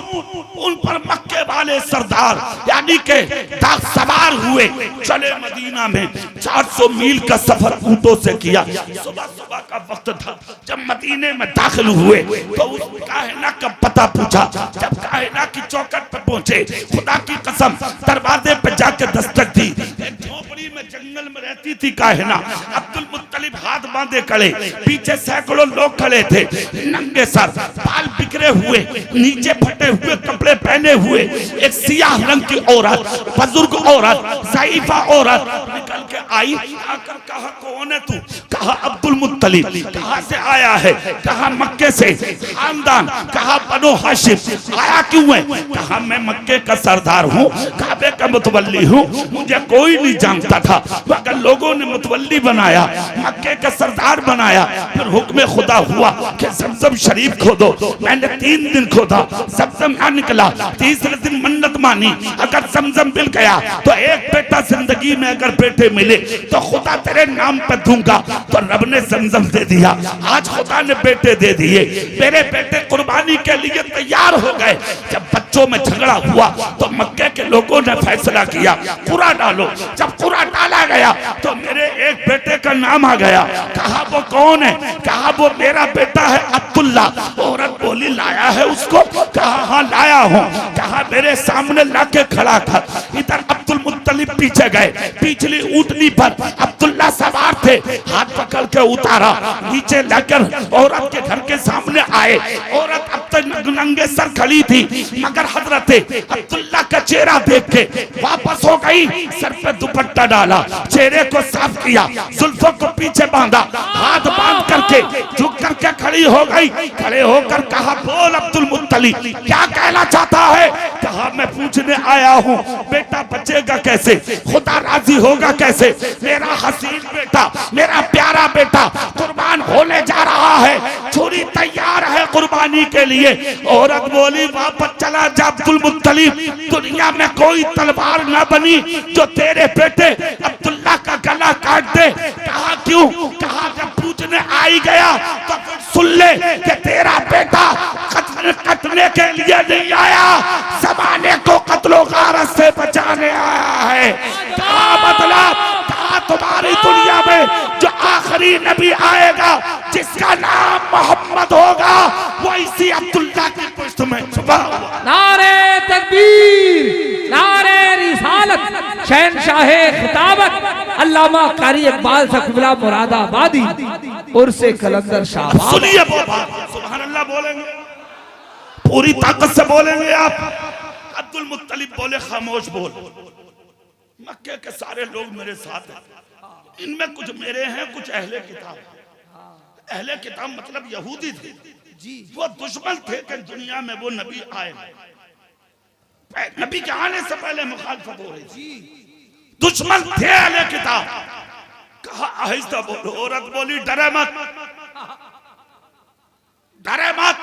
उन पर मक्के वाले सरदार यानी के दाग सवार हुए, चले मदीना में। 400 मील का सफर ऊंटों से किया। सुबह सुबह का वक्त था, जब मदीने में दाखिल हुए तो उस काहिना का पता पूछा। जब काहिना की चौखट पे पहुंचे, खुदा की कसम दरवाजे पे जाके दस्तक दी। एक झोपड़ी में जंगल में रहती थी काहिना। अब्दुल मुत्तलिब हाथ बांधे खड़े, पीछे सैकड़ों लोग खड़े थे, नंगे सर, बाल बिखरे हुए, नीचे फटे हुए कपड़े पहने हुए। एक सियाह रंग की औरत, बुजुर्ग औरत, ज़ईफा औरत निकल के आई। आकर कहा कौन है तू। कहा अब्दुल मुत्तलिब। कहाँ से आया है। कहा मक्के से, खानदान। कहा बनो हाशिम। आया क्यों है। कहा मैं मक्के का सरदार हूँ, काबे का मुतवल्ली हूँ, मुझे कोई नहीं जानता था, मगर लोगों ने मुतवल्ली बनाया, मक्के का सरदार बनाया। फिर हुक्म खुदा हुआ कि ज़मज़म शरीफ खोदो। मैंने 3 दिन खोदा, ज़मज़म ना निकला। तीसरे दिन मन्नत मानी, अगर ज़मज़म मिल गया तो एक बेटा जिंदगी में अगर बेटे मिले तो खुदा तेरे नाम पे दूंगा। तो रब ने ज़मज़म दे दिया। आज खुदा ने बेटे दे दिए। मेरे बेटे कुर्बानी के लिए तैयार हो गए। जब बच्चों में झगड़ा हुआ तो मक्के के लोगों ने फैसला किया कुरा डालो। जब कुरा डाला गया तो मेरे एक बेटे का नाम आ गया। कहा वो कौन है। कहा वो मेरा बेटा है अब्दुल्ला। औरत बोली लाया है उसको। कहा हाँ लाया हूँ। कहा मेरे सामने लाके खड़ा कर। इधर अब्दुल मुत्तलिब पीछे गए, पिछली ऊंटनी पर अब्दुल्ला सवार थे, हाथ पकड़ के उतारा, नीचे लाकर औरत के घर के सामने आए। औरत अब तक नंगे सर खड़ी थी, मगर हजरत अब्दुल्ला का चेहरा देख के वापस हो गई। सर पे दुपट्टा डाला, चेहरे को साफ किया, जुल्फों को पीछे बांधा, हाथ बांध करके झुक करके खड़ी हो गई। खड़े होकर कहा बोल अब्दुल मुत्तलिब क्या कहना चाहता है। कहा मैं पूछने आया हूँ बेटा बचेगा कैसे, खुदा राजी होगा कैसे। मेरा हसीन बेटा, मेरा प्यारा बेटा कुर्बान होने जा रहा है, छुरी तैयार है कुर्बानी के लिए। औरत बोली वापस चला जा अब्दुल मुत्तलिब, दुनिया में कोई तलवार ना बनी जो तेरे बेटे अब्दुल्ला का गला काट दे। कहा क्यों। कहा जब पूछने आई गया तो फिर सुन ले कि तेरा बेटा कटने के लिए नहीं आया, ज़माने को कत्लो गारत से बचाने आया है। कहा मतलब कहा तुम्हारी दुनिया में जो आखिरी नबी आएगा जिसका नाम मोहम्मद होगा वो इसी अब्दुल्ला की पुश्त में छुपा हुआ। नारे तकबीर, नारे रिसालत, शहंशाहे खिताबत, अल्लामा कारी इकबाल सखुल्ला मुरादाबादी उर्से कलंदर शाह। सुनिए वो बात, सुभान अल्लाह बोलेंगे, पूरी ताकत से बोलेंगे आप। अब्दुल मुत्तलिब बोले खामोश बोल, मक्के के सारे लोग मेरे साथ हैं, इनमें कुछ मेरे हैं कुछ अहले किताब। अहले किताब मतलब यहूदी थे जी, वो दुश्मन थे कि दुनिया में वो नबी आए। नबी के आने से पहले मुखालफत हो रही थी, दुश्मन थे अहले किताब। कहा आहिस्ता बोलो। औरत बोली डरे मत, डरे मत,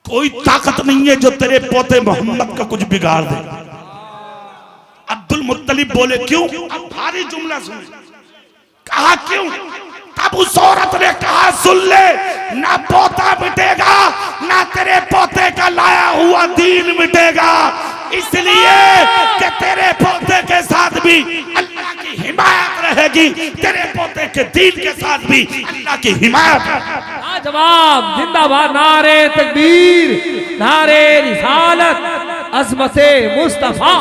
कोई ताकत नहीं है जो तेरे पोते मोहम्मद का कुछ बिगाड़ दे। अब्दुल मुत्तलिब बोले क्यों। अब भारी जुमला सुन। कहा क्यों। तब उस औरत ने कहा सुन ले, ना पोता मिटेगा ना तेरे पोते का लाया हुआ दीन मिटेगा, इसलिए कि तेरे पोते के साथ भी अल्लाह की हिमायत रहेगी, तेरे पोते के दीन के साथ भी अल्लाह की हिमायत। जवाब जिंदाबाद, नारे तकबीर, नारे रिसालत, अज़मते मुस्तफा,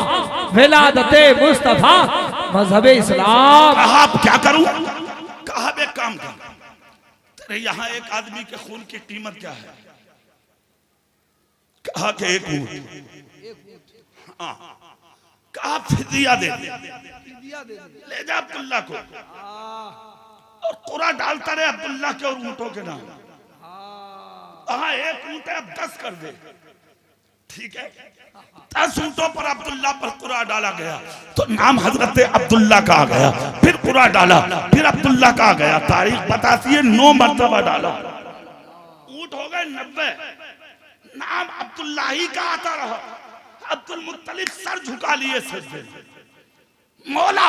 विलादते मुस्तफा, मजहबे इस्लाम। कहा अब क्या करूं। कहा एक काम कर, तेरे यहाँ एक आदमी के खून की कीमत क्या है। कहा कि एक ऊंट। हाँ। कहा फिदिया दे, ले जा अब्दुल्ला को और कुरा डालता रहे अब्दुल्ला के और ऊंटों के नाम। हाँ एक ऊँट है, अब 10 कर दे, ठीक है। 10 ऊँटों पर अब्दुल्ला पर कुरा डाला गया तो नाम हजरत अब्दुल्ला का आ गया। फिर कुरा डाला, फिर अब्दुल्ला का आ गया। तारीख बताती है 9 मरतबा डाला, ऊँट हो गए 90, नाम अब्दुल्ला ही का आता रहा। अब्दुल मुत्तलिब सर झुका लिए सजदे, मौला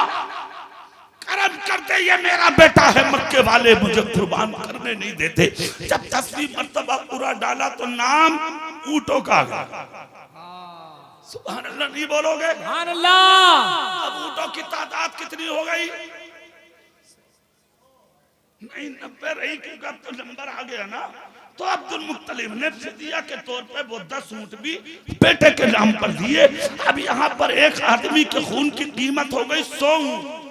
करम करते, ये मेरा बेटा है, मक्के वाले मुझे कुर्बान करने नहीं देते। जब 10वीं मर्तबा पूरा डाला तो नाम ऊँटों का आ गया। सुभान अल्लाह नहीं बोलोगे? सुभान अल्लाह। अब ऊँटों की तादाद कितनी हो गई? नहीं 90 रही, क्योंकि अब तो नंबर आ गया ना। तो अब्दुल मुत्तलिब ने फिदिया के तौर पे वो 10 ऊँट भी बेटे के नाम पर दिए। अब यहाँ पर एक आदमी के खून की कीमत हो गई 100 ऊँट।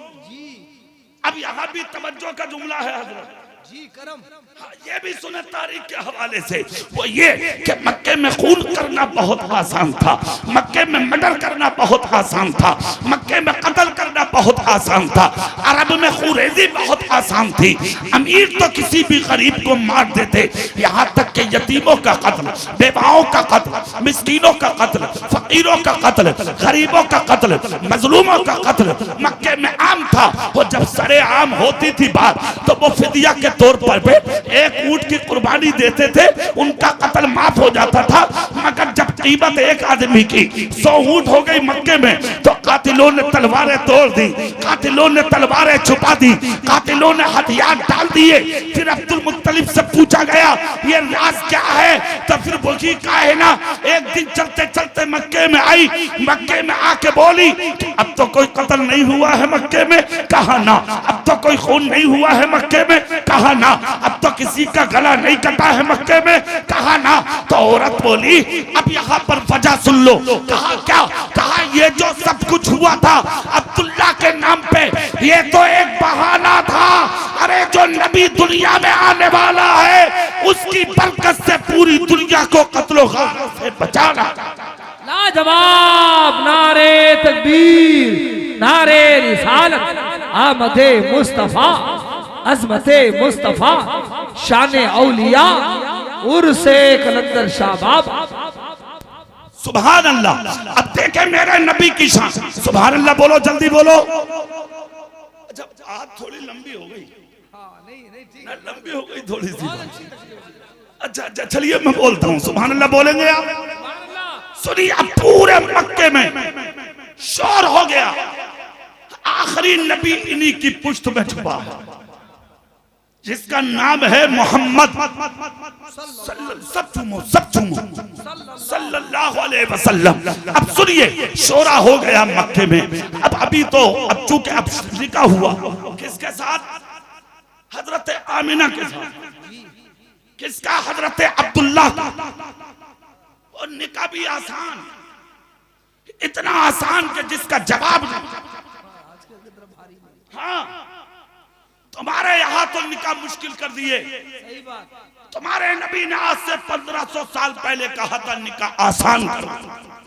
अब यहाँ भी तवज्जो का जुमला है हजरत जी, करम। हाँ, ये भी सुने तारीख के हवाले से, वो ये कि मक्के में खून करना बहुत आसान था, मक्के में मर्डर करना बहुत आसान था, मक्के में कत्ल करना बहुत आसान था, अरब में खूरेजी बहुत आसान थी। अमीर तो किसी भी गरीब को मार देते, यहाँ तक कि यतीमों का कत्ल, बेवाओं का कत्ल, मिस्कीनों का कत्ल, फकीरों का कत्ल, गरीबों का कत्ल, मजलूमों का कत्ल मक्के में आम था। वो जब सरे आम होती थी बात, तो वो फिदिया के तौर पर एक ऊँट की कुर्बानी देते थे, उनका कत्ल माफ हो जाता था। मगर जब कीमत एक आदमी की 100 ऊँट हो गई मक्के में, तो कातिलों ने तलवारें तोड़ दी, कातिलों ने तलवारें छुपा दी, कातिलों ने हथियार डाल दिए। फिर अब्दुल मुत्तलिब से पूछा गया ये राज क्या है? तो फिर वही काहिना एक दिन चलते चलते मक्के में आई, मक्के में आके बोली अब तो कोई कत्ल नहीं हुआ है मक्के में, कहा ना। अब तो कोई खून नहीं हुआ है मक्के में, कहा ना। अब तो किसी का गला नहीं कटा है मक्के में, कहा ना। तो औरत बोली अब यहाँ पर वजह सुन लो। कहा क्या? कहा ये जो सब कुछ हुआ था अब्दुल्ला के नाम पे, ये तो एक बहाना था। अरे जो नबी दुनिया में आने वाला है, उसकी बरकत से पूरी दुनिया को कत्लो गारत से बचाना। लाजवाब। नारे तकबीर, नारे रिसालत, आमदे मुस्तफा, अज़मते मुस्तफा, शाने औलिया, उर्से कलंदर शाबाब। सुभान अल्लाह। अब देखे मेरे नबी की शान। सुभान अल्लाह बोलो, जल्दी बोलो। अच्छा आज थोड़ी लंबी हो गई, हाँ, नहीं नहीं ठीक ना लंबी हो गई थोड़ी सी। अच्छा अच्छा चलिए मैं बोलता हूँ। सुभान अल्लाह बोलेंगे आप? सुनिए, अब पूरे मक्के में शोर हो गया, आखिरी नबी इन्हीं की पुश्त में छुपा है, जिसका नाम है मोहम्मद। सब चूमो, सब चूमो, सल्लल्लाहु अलैहि वसल्लम। अब सुनिए, शोरा हो गया मक्के में। अब अभी तो अब चूंकि अब निकाह हुआ किसके साथ? हजरत आमिना के साथ। किसका? हजरत अब्दुल्ला का। और निकाह भी आसान, इतना आसान कि जिसका जवाब नहीं। हाँ, तुम्हारे यहाँ तो निकाह मुश्किल कर दिए। सही बात। तुम्हारे नबी ने आज से 1500 साल पहले कहा था निकाह आसान करो।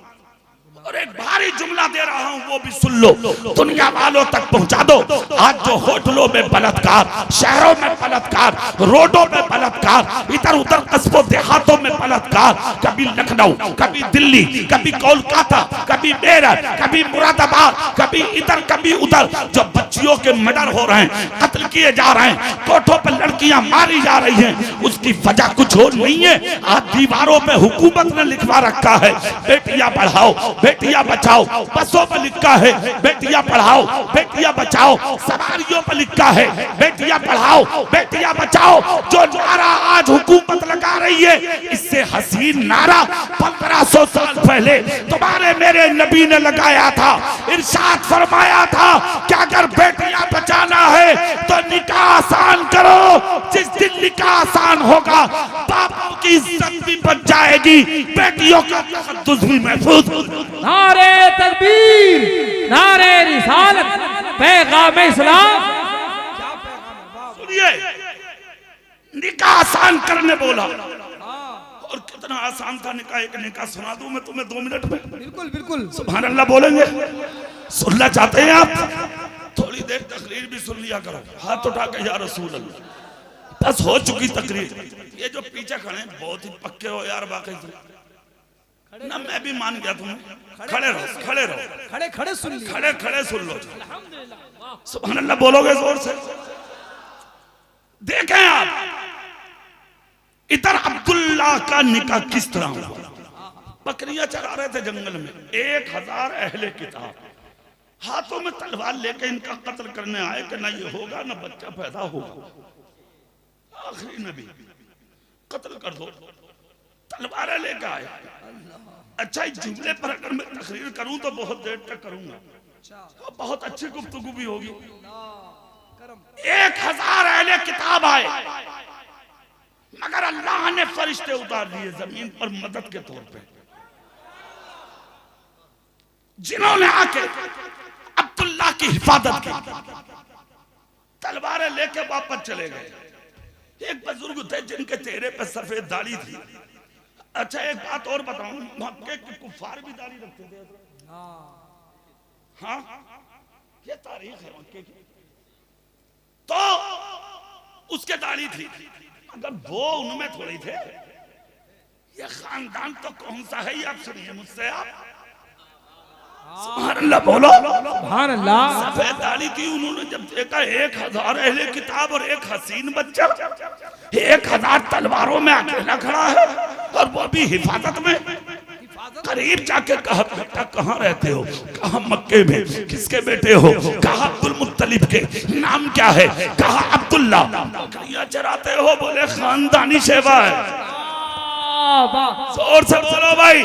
और एक भारी जुमला दे रहा हूं, वो भी सुन लो, दुनिया वालों तक पहुंचा दो। आज जो होटलों में बलात्कार, शहरों में बलात्कार, रोडों में बलात्कार, इधर उधर कस्बों देहातों में बलात्कार, कभी लखनऊ, कभी दिल्ली, कभी कोलकाता, कभी मेरठ, कभी मुरादाबाद, कभी इधर कभी उधर, जो बच्चियों के मर्डर हो रहे हैं, कत्ल किए जा रहे हैं, कोठों पर लड़कियां मारी जा रही हैं, उसकी वजह कुछ और नहीं है। आज दीवारों पे हुकूमत ने लिखवा रखा है बेटियां पढ़ाओ, बेटियां बचाओ। बसों पर लिखा है बेटियां पढ़ाओ, बेटियां बचाओ। सवारियों पर लिखा है बेटियां पढ़ाओ, बेटियां बचाओ। जो नारा आज हुकूमत लगा रही है, इससे हसीन नारा 1500 साल पहले तुम्हारे मेरे नबी ने लगाया था। इरशाद फरमाया था कि अगर बेटियां बचाना है तो निकाह आसान करो। जिस दिन निकाह आसान होगा, बापों की इज्जत भी बच जाएगी, बेटियों का तक़द्दुस भी महफूज होगा। नारे तकबीर, नारे रिसालत, पैगाम इस्लाम। क्या पैगाम है? वाह। सुनिए, निकाह आसान करने बोला। और कितना आसान था निकाह। एक निकाह सुना दूं मैं तुम्हें 2 मिनट में? बिल्कुल बिल्कुल। सुभान अल्लाह बोलेंगे? सुनना चाहते हैं आप? थोड़ी देर तकरीर भी सुन लिया करो। हाथ उठा के या रसूल अल्लाह। बस हो चुकी तकरीर। ये जो पीछे खड़े हैं बहुत ही पक्के हो यार वाकई से ना, मैं भी मान गया तुम्हें। खड़े रहो, खड़े रहो, खड़े खड़े सुन लिया। खड़े खड़े सुन लो। सुभान अल्लाह बोलोगे जोर से? देखें आप, इधर अब्दुल्ला का निकाह किस तरह हुआ। बकरियां चरा रहे थे जंगल में, 1000 अहले किताब हाथों में तलवार लेके इनका कत्ल करने आए कि ना ये होगा ना बच्चा पैदा होगा। आखिरी नबी कत्ल कर दो, तलवारें लेके आए। अच्छा, इस जुमले पर अगर मैं तकरीर करूं तो बहुत देर तक करूंगा, बहुत अच्छी गुफ्तगू भी होगी। 1000 अहले किताब आए, मगर अल्लाह ने फरिश्ते उतार दिए जमीन पर मदद के तौर पे, जिन्होंने आके अब्दुल्ला की हिफाजत की। तलवारें लेके वापस चले गए। एक बुजुर्ग थे जिनके चेहरे पे सफेद दाढ़ी थी। अच्छा, एक बात और बताऊं, मक्के के कुफार भी दाढ़ी रखते थे। हाँ, ये तारीख है मक्के की। तो उसके दाढ़ी थी, अगर वो उनमें थोड़ी थे। ये खानदान तो कौन सा है ये आप सुनिए मुझसे। आप सुभान अल्लाह बोलो। सुभान अल्लाह। सफेद दाढ़ी थी। उन्होंने जब देखा 1000 अहले किताब और एक हसीन बच्चा 1000 तलवारों में अकेला खड़ा है और वो भी हिफाजत में। करीब जाके कहा, बेटा कहाँ रहते हो? कहा मक्के में। किसके बेटे हो? कहा अब्दुल मुत्तलिब के। नाम क्या है? कहा अब्दुल्ला। बकरियां चराते हो? बोले खानदानी सेवा है। जोर से बोलो भाई,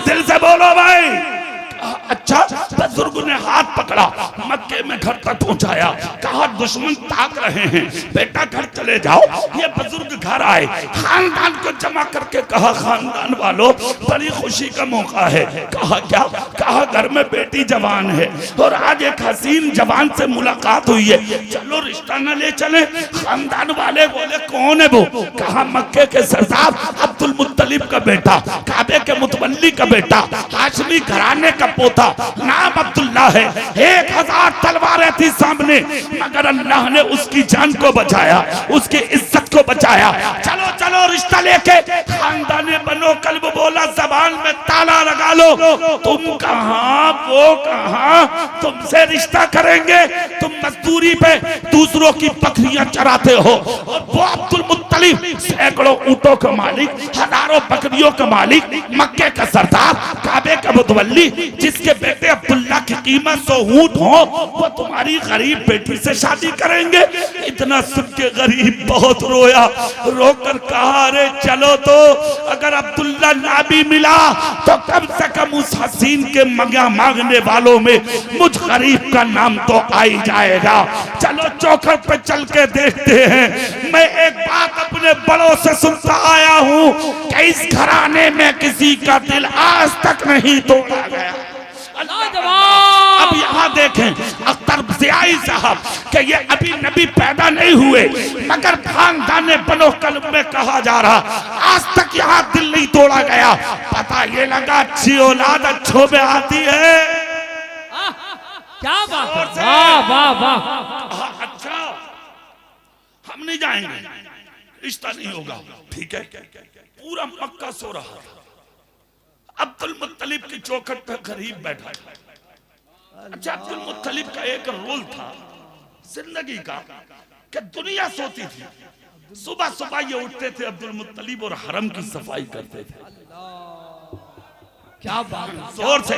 दिल से बोलो भाई। अच्छा, बुजुर्ग ने हाथ पकड़ा, मक्के में घर तक पहुंचाया। कहा दुश्मन ताक रहे हैं, बेटा घर चले जाओ। ये बुजुर्ग घर आए, खानदान को जमा करके कहा खानदान वालों बड़ी खुशी का मौका है। कहा क्या? कहा घर में बेटी जवान है और आज एक हसीन जवान से मुलाकात हुई है, चलो रिश्ता न ले चले। खानदान वाले बोले कौन है वो? कहा मक्के के सरदार अब्दुल मुत्तलिब का बेटा, काबे के मुतवल्ली का बेटा, हाशमी घराने का पोता, नाम अब्दुल्ला है। 1000 तलवारें थी सामने, मगर अल्लाह ने उसकी जान को बचाया, उसकी इज्जत को बचाया। चलो चलो रिश्ता लेके। खानदाने बनो कल्ब बोला, जबान में ताला लगा लो। तुम कहां वो कहां, तुमसे रिश्ता करेंगे? तुम मजदूरी पे दूसरों की बकरियां चराते हो और वो अब्दुल मुत्तलिब सैकड़ों ऊंटों का मालिक, हजारों बकरियों का मालिक, मक्के का सरदार, काबे का मुतवल्ली, जिसके बेटे अब्दुल्ला की कीमत 100 ऊंट हो, वो तुम्हारी गरीब बेटी से शादी करेंगे। इतना सुन के गरीब बहुत रोया, रोकर कहा अरे चलो तो, अगर अब्दुल्ला ना भी मिला तो कम से कम उस हसीन के मंगा मांगने वालों में मुझ गरीब का नाम तो आ ही जाएगा। चलो चौखट पे चल के देखते हैं। मैं एक बात अपने बड़ों से सुनता आया हूँ कि इस घराने में किसी का दिल आज तक नहीं तोड़ा गया। अब यहाँ देखें अख्तर ज़ियाई साहब कि ये अभी नबी पैदा नहीं हुए, मगर खानदाने बनो कल्ब में कहा जा रहा, आज तक यहाँ दिल नहीं तोड़ा गया। पता ये लगा अच्छी औलाद अच्छों में आती है। क्या बात है, वाह वाह वाह। अच्छा, हम नहीं जाएंगे, रिश्ता नहीं होगा, ठीक है। पूरा मक्का सो रहा था, अब्दुल मुत्तलिब की चौखट पर गरीब बैठा था। अच्छा, अब्दुल मुत्तलिब का एक रोल था जिंदगी का कि दुनिया सोती थी, सुबह सुबह ये उठते थे अब्दुल मुत्तलिब और हरम की सफाई करते थे। क्या बात है, जोर से,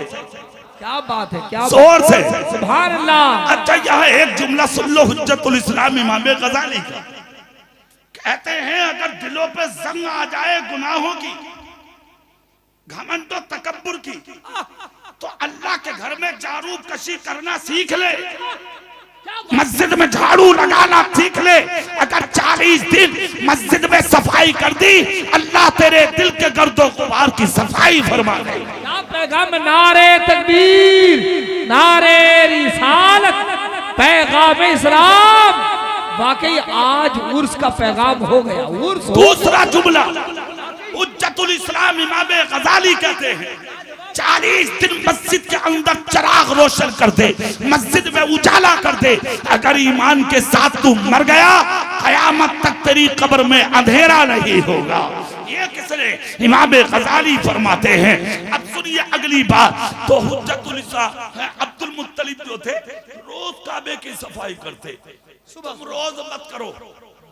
क्या बात है, क्या जोर से सुभान अल्लाह। अच्छा, यहाँ एक जुमला सुन लो हुज्जतुल इस्लाम इमाम गजाली का। कहते हैं अगर दिलों पे जंग आ जाए गुनाहों की, घमंड और तकब्बुर की, तो अल्लाह के घर में झाड़ू कशी करना सीख ले, मस्जिद में झाड़ू लगाना सीख ले। अगर 40 दिन मस्जिद में सफाई कर दी, अल्लाह तेरे दिल के गर्दो गुबार की सफाई फरमा दे। क्या पैगाम, नारे तकबीर, नारे रिसालत, पैगाम इस्लाम। वाकई आज उर्स का पैगाम हो गया। उर्स। दूसरा जुमला हुज्जतुल इस्लाम इमाम गजाली कहते हैं 40 दिन मस्जिद के अंदर चिराग रोशन कर दे, मस्जिद में उजाला कर दे। अगर ईमान के साथ तू मर गया, कयामत तक तेरी कब्र में अंधेरा नहीं होगा। ये किसने? इमाम गजाली फरमाते हैं। अब सुनिए अगली बात। तो हुज्जतुल इस्लाम अब्दुल मुत्तलिब जो थे, रोज काबे की सफाई करते। तुम रोज मत करो,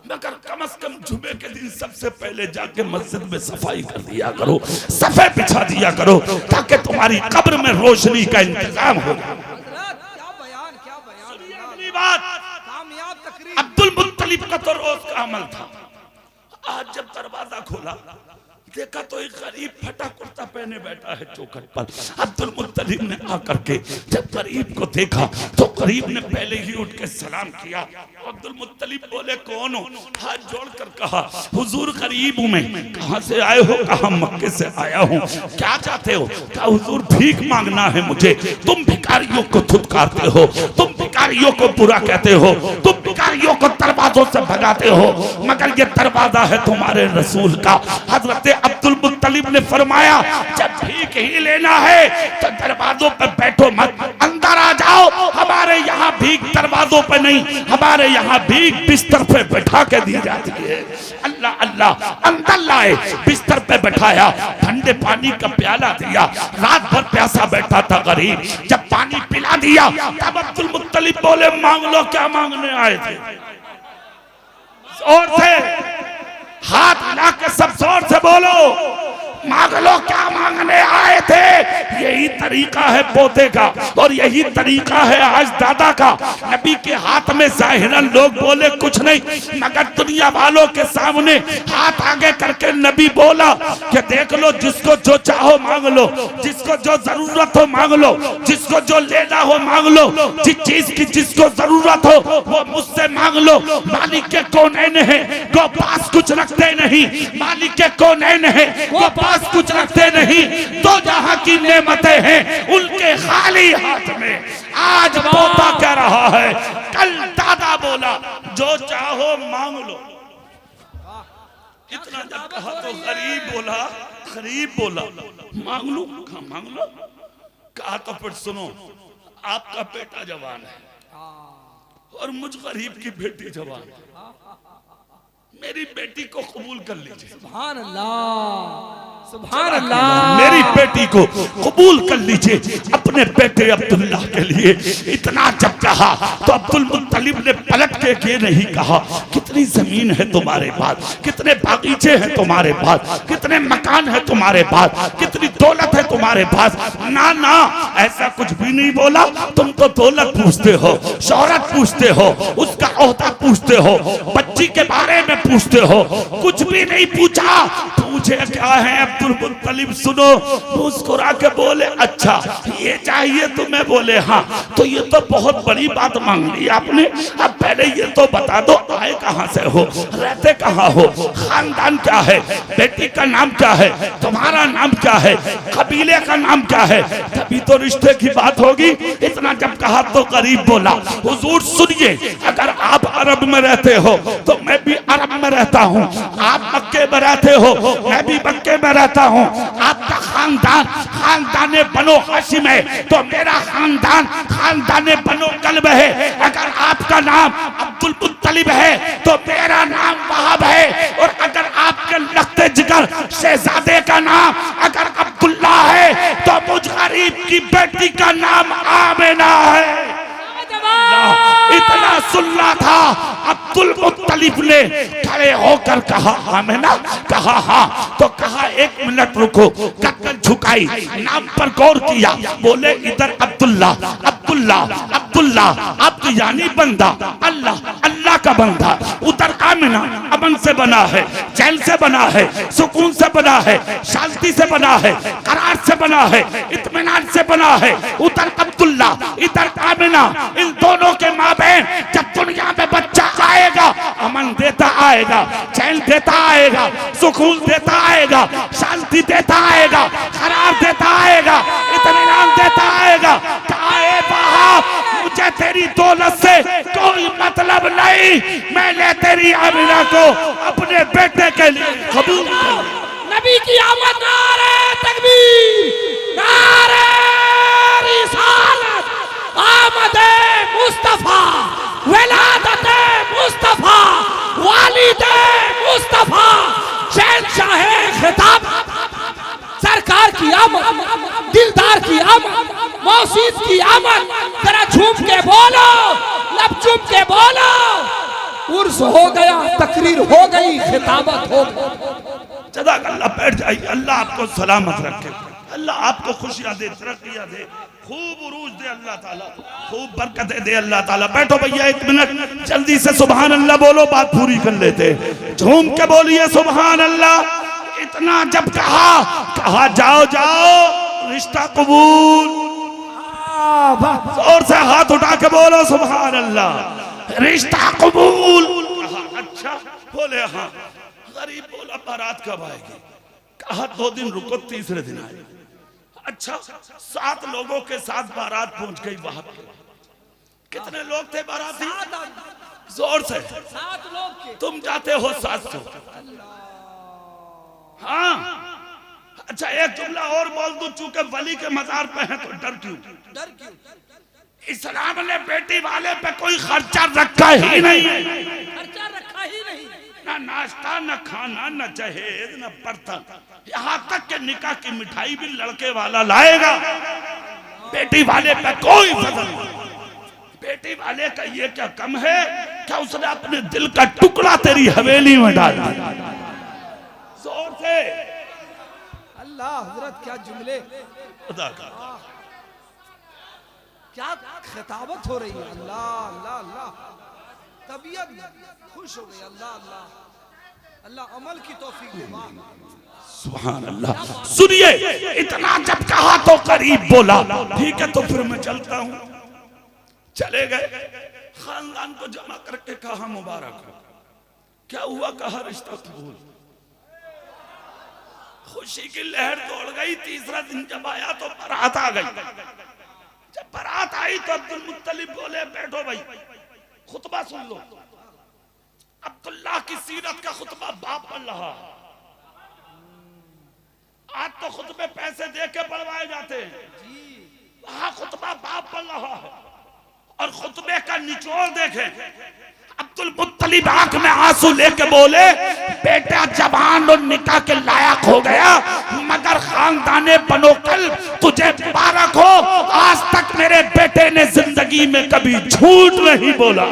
मगर कम से कम जुमे के दिन सबसे पहले जाके मस्जिद में सफाई कर दिया करो, सफे बिछा दिया करो, ताकि तुम्हारी कब्र में रोशनी का इंतजाम हो। क्या बयान, क्या बयान। अगली बात, कामयाब तकरीर। अब्दुल मुत्तलिब का तो रोज का अमल था। आज जब दरवाजा खोला, देखा तो एक गरीब फटा कुर्ता पहने बैठा है चौखट पर। अब्दुल मुत्तलिब ने आकर के जब गरीब को देखा तो गरीब ने पहले ही उठ के सलाम किया। अब्दुल मुत्तलिब बोले कौन हो? हाथ जोड़कर कहा हुजूर गरीब हूं मैं। कहां से आए हो? कहा मक्के से आया हूं। क्या चाहते हो? कहा हुजूर भीख मांगना है मुझे। तुम भिखारियों को धुतकारते हो, तुम भिखारियों को बुरा कहते हो, तुम भिखारियों को दरवाजों से भगाते हो, मगर ये दरवाजा है तुम्हारे रसूल का। हजरत अब्दुल मुत्तलिब ने फरमाया जब भीख ही लेना है तो दरवाजों पर बैठो मत, अंदर आ जाओ। हमारे यहाँ भीख दरवाजों पर नहीं, हमारे यहाँ भीख बिस्तर पे बैठा के दी जाती है। अल्लाह अल्लाह। अंदर लाए, बिस्तर पे बैठाया, ठंडे पानी का प्याला दिया। रात भर प्यासा बैठा था गरीब, जब पानी पिला दिया तब अब्दुल मुत्तलिब बोले मांग लो। क्या मांगने आए थे? और थे हाथ मिला के सब जोर से बोलो, मांग लो। क्या मांगने आए थे? यही तरीका है पोते का और यही तरीका है आज दादा का। नबी के हाथ में जाहिरन लोग बोले कुछ नहीं, मगर दुनिया वालों के सामने हाथ आगे करके नबी बोला कि देख लो, जिसको जो चाहो मांग लो, जिसको जो जरूरत हो मांग लो, जिसको जो लेना हो मांग लो, जिस चीज की जिसको जरूरत हो वो मुझसे मांग लो। मालिक के कौनैन है वो पास कुछ रखते नहीं, मालिक के कौनैन है वो पास कुछ रखते नहीं। तो जहां की नेमतें हैं उनके खाली हाथ में। आज पोता कह रहा है, कल दादा बोला जो चाहो मांग लो। इतना जब कहा तो गरीब बोला, गरीब बोला मांग लो। कहा मांग लो? कहा तो फिर सुनो, आपका बेटा जवान है और मुझ गरीब की बेटी जवान है, मेरी बेटी को कबूल कर लीजिए। सुभान अल्लाह, सुभान अल्लाह। मेरी बेटी को कबूल कर लीजिए अपने बेटे अब्दुल्ला के लिए। इतना जब कहा तो अब्दुल मुत्तलिब ने पलट के ये नहीं कहा कितनी जमीन है तुम्हारे पास, कितने बागीचे हैं तुम्हारे पास, कितने मकान है तुम्हारे पास, कितनी दौलत है तुम्हारे पास। ना ना, ऐसा कुछ भी नहीं बोला। तुम तो दौलत पूछते हो, शोहरत पूछते हो, उसका ओहदा पूछते हो, बच्ची के बारे में पूछते हो, कुछ भी नहीं पूछा। पूछे क्या है अब्दुल मुत्तलिब? सुनो, मुस्कुरा के बोले अच्छा ये चाहिए तुम्हें? बोले हाँ। तो ये तो बहुत बड़ी बात मांग ली आपने। अब पहले ये तो बता दो आए कहाँ से हो, रहते कहाँ हो, खानदान क्या है, बेटी का नाम क्या है, तुम्हारा नाम क्या है, कबीले का नाम क्या है, तभी तो रिश्ते की बात होगी। इतना जब कहा तो गरीब बोला हुजूर सुनिए, अगर आप अरब में रहते हो तो मैं भी अरब में रहता हूँ, आप मक्के में रहते हो मैं भी मक्के में रहता हूँ, आपका खानदान खानदाने बनो हाशिम है तो मेरा खानदान खानदाने बनो कल्ब है। अगर आपका नाम अब्दुल मुत्तलिब है तो मेरा नाम वहाब है, और अगर आपके लख्ते जिगर शहजादे का नाम अगर अब्दुल्ला है तो मुझ गरीब की बेटी का नाम आमिना है। इतना सुनना था। अब्दुल मुत्तलिब ने खड़े होकर कहा आमिना? कहा हाँ। तो कहा एक मिनट रुको, गर्दन झुकाई, नाम पर गौर किया, बोले इधर अब्दुल्ला अब्दुल्ला अब्दुल्ला, अब्द यानी बंदा, अल्लाह अल्लाह का बंदा, उधर आमिना अमन से बना है, चैन से बना है, सुकून से बना है, शांति से बना है, करार से बना है, इत्मीनान से बना है। उधर अब्दुल्ला इधर आमिना, इन दोनों के माँ बहन जब दुनिया में बच्चा आएगा अमन देता आएगा, चैन देता आएगा, सुकून देता आएगा, शांति देता आएगा, करार देता आएगा, इत्मीनान देता आएगा। काहे बाप, मुझे तेरी दौलत से कोई मतलब नहीं, मैंने तेरी आमिना को अपने बेटे के लिए कबूल किया। नबी की आमद नारे तकबीर। तकबीर, नारे रिसालत, आमदे मुस्तफा, विलादते मुस्तफा, वालिदे मुस्तफा, शहंशाहे खिताब, सरकार की आमद, दिलदार की आमद, मौसीद की आमद। जरा झूम के बोलो, लब चूम के बोलो। उर्स हो गया, तकरीर हो गई, खिताबत हो गई। जज़ाक अल्लाह, बैठ जाइए। अल्लाह आपको सलामत रखे, अल्लाह आपको खुशियां दे, तरक्कियां दे, खूब उरूज दे अल्लाह ताला, खूब बरकतें दे अल्लाह ताला। बैठो भैया 1 मिनट, जल्दी से सुभान अल्लाह बोलो, बात पूरी कर लेते। झूम के बोलिए सुभान अल्लाह। इतना जब कहा जाओ जाओ, रिश्ता कबूल। जोर से हाथ उठा के बोलो सुभान अल्लाह, रिश्ता कबूल। अच्छा बोले हाँ। गरीब बोला बारात कब आएगी? कहा 2 दिन रुको, तीसरे दिन आएगी। अच्छा 7 लोगों के साथ बारात पहुंच गई वहां पे। कितने लोग थे बाराती? जोर से 7 लोग के। तुम जाते हो 700। हाँ अच्छा एक जुमला और बोल दूं, चूंकि वली के मजार पे है तो डर क्यों? डर क्यों? इस्लाम ने बेटी वाले पे कोई खर्चा रखा ही नहीं है। खर्चा रखा ही नहीं, ना नाश्ता, ना खाना, ना जहेज, ना बर्तन, यहाँ तक के निकाह की मिठाई भी लड़के वाला लाएगा। बेटी वाले पे कोई फजल नहीं। बेटी वाले का ये क्या कम है क्या उसने अपने दिल का टुकड़ा तेरी हवेली में डाल दिया। जोर से अल्लाह हजरत, क्या जुमले, खुदा का क्या खिताबत हो रही है। अल्लाह अल्लाह अल्लाह, तबीयत खुश हो गई। अल्लाह अल्लाह अल्लाह, अमल की तौफीक दे। सुभान अल्लाह। सुनिए, इतना जब कहा तो करीब बोला, ठीक है तो फिर मैं चलता हूं। चले गए, खानदान को जमा करके कहा मुबारक हो। क्या हुआ? कहा रिश्ता कबूल। खुशी की लहर दौड़ गई। तीसरा दिन जब आया तो बारात आ गई। जब बारात आई तो अब्दुल मुत्तलिब बोले बैठो भाई, खुतबा सुन लो। अब्दुल्लाह की सीरत का खुतबा बाप पढ़ रहा। आज तो खुतबे पैसे दे के पढ़वाए जाते हैं, वहां खुतबा बाप पढ़ रहा है। और खुतबे का निचोड़ देखें, अब्दुल मुत्तलिब आंख में आंसू लेके बोले बेटा जवान और निकाह के लायक हो गया, मगर खानदाने बनो कल तुझे मुबारक हो। आज तक मेरे बेटे ने जिंदगी में कभी झूठ नहीं बोला।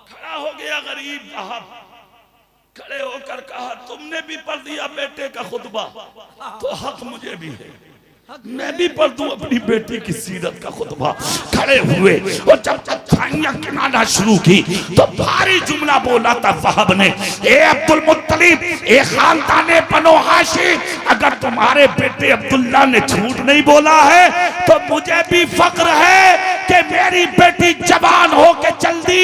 खड़ा हो गया गरीब साहब, खड़े होकर कहा तुमने भी पढ़ दिया बेटे का खुतबा, तो हक मुझे भी है, मैं भी पढ़ दूं अपनी बेटी की सीरत का खुतबा। खड़े हुए और जब थानिया किनारा शुरू की तो भारी जुमला बोला था वहाब ने, ए अब्दुल मुत्तलिब, ए खानदाने बनो हाशिम, अगर तुम्हारे बेटे अब्दुल्ला ने झूठ नहीं बोला है तो मुझे भी फख्र है कि मेरी बेटी जवान होके चल दी,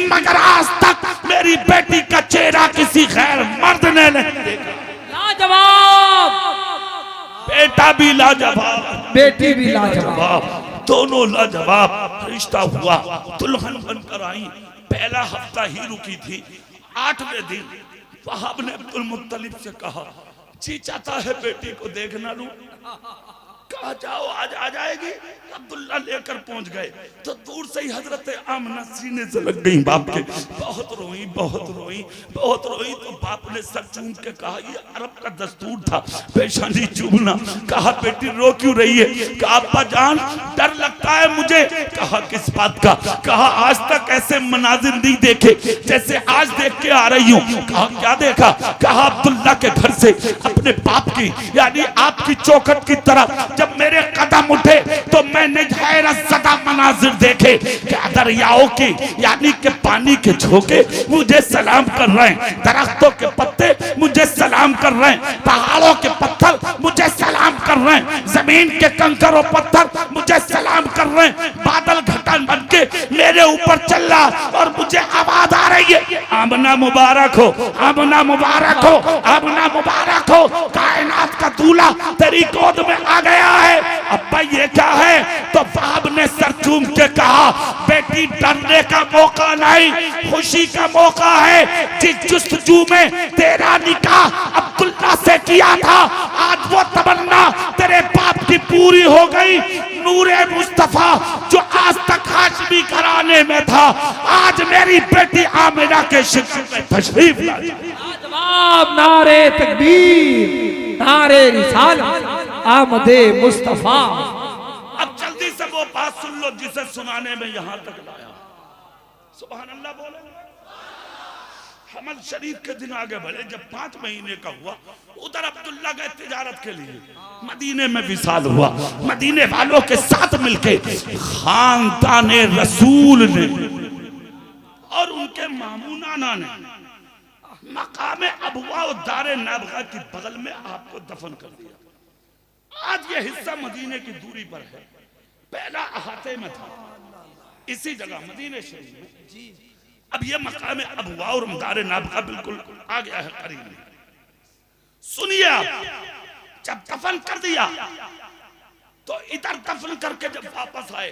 मगर आज तक मेरी बेटी का चेहरा किसी गैर मर्द ने नहीं देखा। लाजवाब, बेटा भी लाजवाब, बेटी भी लाजवाब, दोनों लाजवाब। रिश्ता हुआ, दुल्हन बनकर आई। पहला हफ्ता ही रुकी थी। 8वें दिन वहाब ने अब्दुल मुत्तलिब से कहा जी चाहता है बेटी को देखना लूं। कहा जाओ आज आ जाएगी। अब्दुल्ला लेकर पहुंच गए तो दूर से ही हजरत आमना सीने से लग गई बाप के। बहुत रोई बहुत रोई बहुत रोई तो बाप ने सर चूम के कहा ये अरब का दस्तूर था पेशानी चूमना। कहा बेटी रो क्यों रही है? कहा अब्बा जान डर लगता है मुझे। कहा किस बात का? कहा आज तक ऐसे मनाजिर नहीं देखे जैसे आज देख के आ रही हूँ। कहा क्या देखा? कहा अब्दुल्ला के घर से अपने बाप की यानी आपकी चौखट की तरफ जब मेरे कदम उठे तो मैंने हैरत ज़दा मनाजिर देखे कि दरियाओं की यानी कि पानी के झोंके मुझे सलाम कर रहे हैं, दरख्तों के पत्ते मुझे सलाम कर रहे हैं, पहाड़ों के पत्थर मुझे सलाम कर रहे हैं, जमीन के कंकर और पत्थर मुझे सलाम कर रहे हैं। बादल घटा बन के मेरे ऊपर चल रहा और मुझे आवाज आ रही है आमना मुबारक हो, आमना मुबारक हो, आमना मुबारक हो, कायनात का दूल्हा तेरी गोद में आ गया है। अब्बा ये क्या है? तो बाप ने सर चूम के कहा बेटा बेटी डरने का मौका नहीं, खुशी का मौका है। जिस जुस्तजू में तेरा निकाह अब्दुल्ला से किया था, आज वो तमन्ना तेरे बाप की पूरी हो गई। नूरे मुस्तफा जो आज तक हाशमी घराने में था, आज मेरी बेटी आमिना के शिकन में तशरीफ ला। जवाब नारे तकबीर, नारे रिसालत, आमदे मुस्तफा। अब जल्दी से वो बात सुन लो जिसे सुनाने में यहां तक लाया। सुभान अल्लाह बोले। हमल शरीफ के दिन आगे बढ़े, जब 5 महीने का हुआ, उधर अब्दुल्ला गए तिजारत के लिए, मदीने में विसाल हुआ। मदीने वालों के साथ मिलके खानदाने रसूल ने और उनके मामू नाना ने मकामे अबवा और दारे नाबगा की बगल में आपको दफन कर दिया। आज ये हिस्सा मदीने की दूरी पर है, पहला अहाते में था, इसी जगह मदीने शरीफ में। अब ये मकामे अबवा और दारे नाबगा बिल्कुल आ गया है करीब में। सुनिए आप, जब दफन कर दिया तो इधर दफन करके जब वापस आए,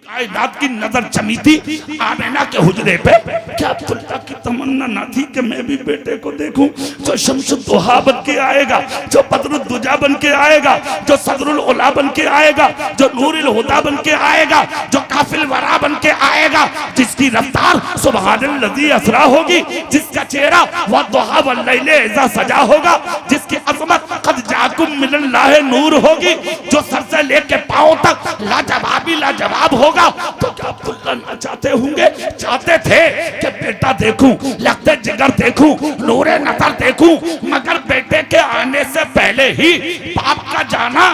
कायनात की नजर जमी थी आमिना के हुजरे पे। क्या अब्दुल्ला की तमन्ना ना थी कि मैं भी बेटे को देखूं, जो शम्सुद्दुहा बन के आएगा, जो बदरुद्दुजा बन के आएगा, जो सदरुल उला बन के आएगा, जो नूरुल हुदा बन के आएगा, जो काफिल वरा बन के आएगा, जिसकी रफ्तार सुब्हानल्लज़ी असरा होगी, जिसका चेहरा व दुहा व लैले इज़ा सजा होगा, जिसकी अज़मत क़द जाकुम मिनल्लाहि नूर होगी, जो सर से लेके पांव तक लाजवाबी लाजवाब होगा। तो क्या अब्दुल्ला ना चाहते होंगे, चाहते थे कि बेटा देखूं, लगते जिगर देखूं, नूरे नजर देखूं, मगर बेटे के आने से पहले ही बाप का जाना,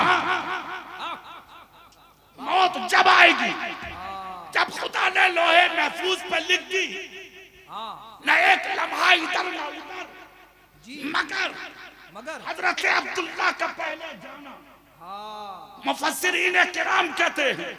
मौत जब आएगी, जब खुदा ने लोहे महफूज पर लिख दी, न एक लम्हा इधर न उधर, मगर हजरत अब्दुल्ला का पहले जाना। मुफस्सिरीन किराम कहते हैं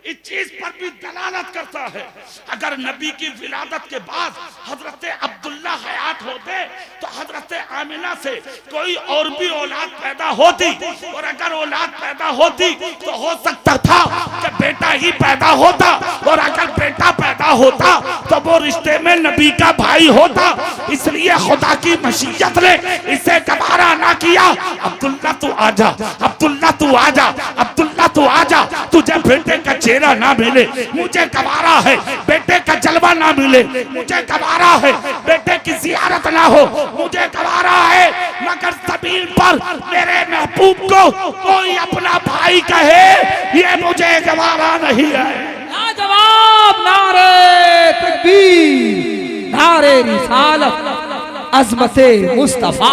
इस चीज पर भी दलालत करता है, अगर नबी की विलादत के बाद हजरत अब्दुल्ला हयात होते तो हजरत आमिना से कोई और भी औलाद पैदा होती, और अगर औलाद पैदा होती तो हो सकता था कि बेटा ही पैदा होता, और अगर बेटा पैदा होता तो वो रिश्ते में नबी का भाई होता। इसलिए खुदा की मशीयत ने इसे गवारा ना किया। अब्दुल्ला तू आजा, अब्दुल्ला तू आजा, अब्दुल्ला तू आजा, तुझे बेटे का चेहरा ना मिले मुझे गवारा है, बेटे का जलवा ना मिले मुझे गवारा है, बेटे की जियारत ना हो मुझे गवारा है, मगर ज़मीन पर मेरे महबूब को कोई अपना भाई कहे ये मुझे गवारा नहीं है। लाजवाब नारे तकबीर, नारे रिसालत, अज़मते मुस्तफा,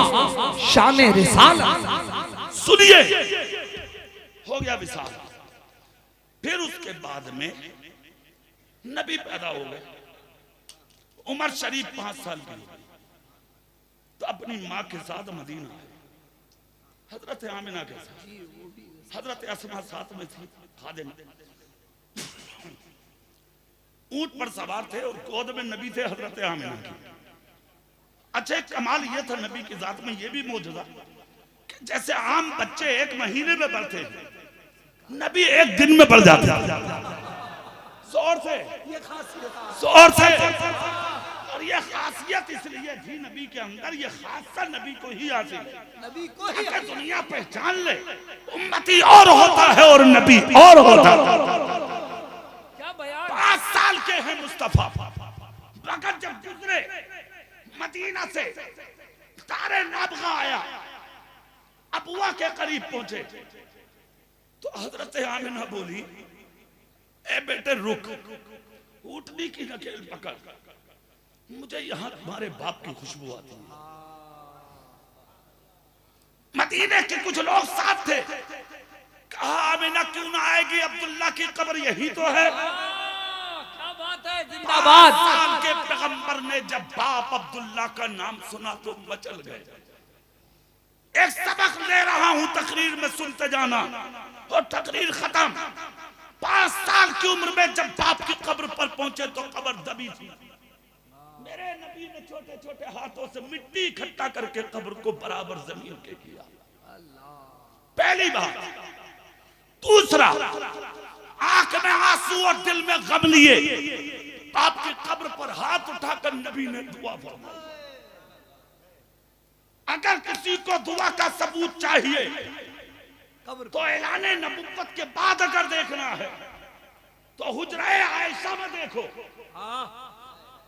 शाने रिसालत। सुनिए, हो गया विसाल। फिर उसके बाद में नबी पैदा हो गए। उमर शरीफ 5 साल की हो गई तो अपनी माँ के साथ मदीना आए, हजरत आमिना के साथ। हजरत अस्मा साथ में थी, खादिम, ऊंट पर सवार थे और गोद में नबी थे हजरत आमिना की। अच्छा, कमाल ये था नबी की जात में, ये भी मौजूदा कि जैसे आम बच्चे 1 महीने में बढ़ते हैं, नबी 1 दिन में बढ़ जाते जोर से, जोर से। और ये खासियत इसलिए थी नबी के अंदर, ये खासा नबी को ही हासिल है। नबी को ही अगर दुनिया पहचान ले, उम्मती और होता है और नबी और होता है। 5 साल के हैं मुस्तफा, मगर जब गुजरे मदीना से तारे नाबगा आया, अबुआ के करीब पहुंचे तो हजरत आमिना बोली, ए बेटे रुक, ऊँटनी की नकेल पकड़, मुझे यहाँ तुम्हारे बाप की खुशबू आती है। मदीने के कुछ लोग साथ थे, कहा आमिना क्यों ना आएगी, अब्दुल्ला की कब्र यही तो है। क्या बात है, जिंदाबाद। 5 साल के पैगंबर ने जब बाप अब्दुल्ला का नाम सुना तो मचल गए। एक सबक ले रहा हूं, तकरीर में सुनते जाना, और तकरीर खत्म। 5 साल की उम्र में जब बाप की कब्र पर पहुंचे तो कब्र दबी थी। मेरे नबी ने छोटे छोटे हाथों से मिट्टी इकट्ठा करके कब्र को बराबर जमीन के किया। पहली बात। दूसरा, आंख में आंसू और दिल में गम लिए आपकी कब्र पर हाथ उठाकर नबी ने दुआ फरमाई। अगर किसी को दुआ का सबूत चाहिए तो ऐलाने नबुव्वत के बाद अगर देखना है तो हुजरा आयशा में देखो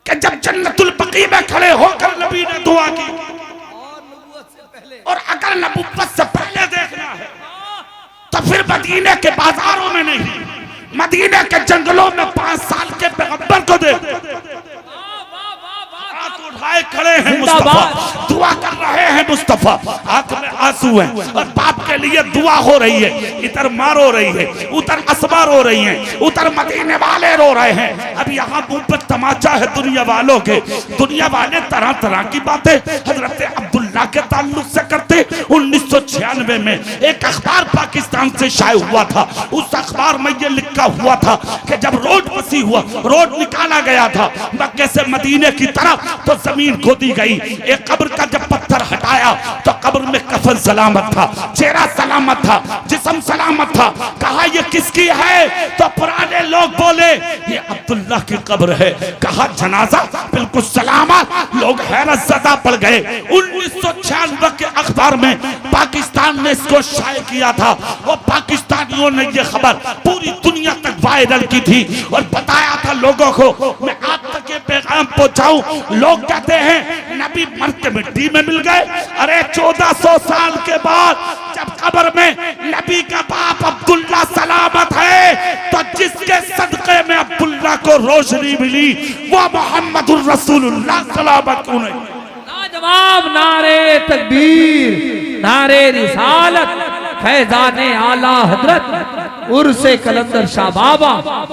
कि जब जन्नतुल बकी में खड़े होकर नबी ने दुआ की, और अगर नबुव्वत से पहले देखना है तो फिर मदीने के बाजारों में नहीं, मदीने के जंगलों में 5 साल के पैगंबर को देखो, हाथ उठाए खड़े हैं मुस्तफा, दुआ कर रहे हैं मुस्तफा, आंख में आंसू हैं और बाप के लिए दुआ हो रही है। इधर माँ रो रही है, उधर अस्मा रो रही है, उधर मदीने वाले रो रहे हैं। अब यहाँ मुंह पर तमाचा है दुनिया वालों के। दुनिया वाले तरह तरह की बातें हजरत अब्दुल्ला के ताल्लुक से करते। 1996 में एक अखबार पाकिस्तान से शाये हुआ था। उस अखबार में ये लिखा हुआ था कि जब रोड वसी हुआ, रोड निकाला गया था मक्के से मदीने की तरफ, तो जमीन खोदी गई। एक कब्र का जब पत्थर हटाया तो कब्र में कफन सलामत था, चेहरा सलामत था, जिस्म सलामत था। कहा ये किसकी है? तो पुराने लोग बोले ये अब्दुल्ला की कब्र है। कहा जनाजा बिल्कुल सलामत। लोग हैरत ज़दा पड़ गए। 1996 के अखबार में पाकिस्तान ने इसको शाये किया था और पाकिस्तानियों ने ये खबर पूरी दुनिया तक वायरल की थी और बताया था लोगों को। मैं आप तक ये पैगाम पहुंचाऊं। लोग कहते हैं नबी मर के मिट्टी में मिल गए। अरे 1400 साल के बाद जब कब्र में नबी का बाप अब्दुल्ला सलामत है, तो जिसके सदक़े में अब्दुल्ला को रोशनी मिली वो मोहम्मदुर रसूलुल्लाह सलामत क्यों नहीं? लाजवाब नारे तकबीर, नारे रिसालत, फैज़ाने आला हजरत उर्से कलंदर शाह बाबा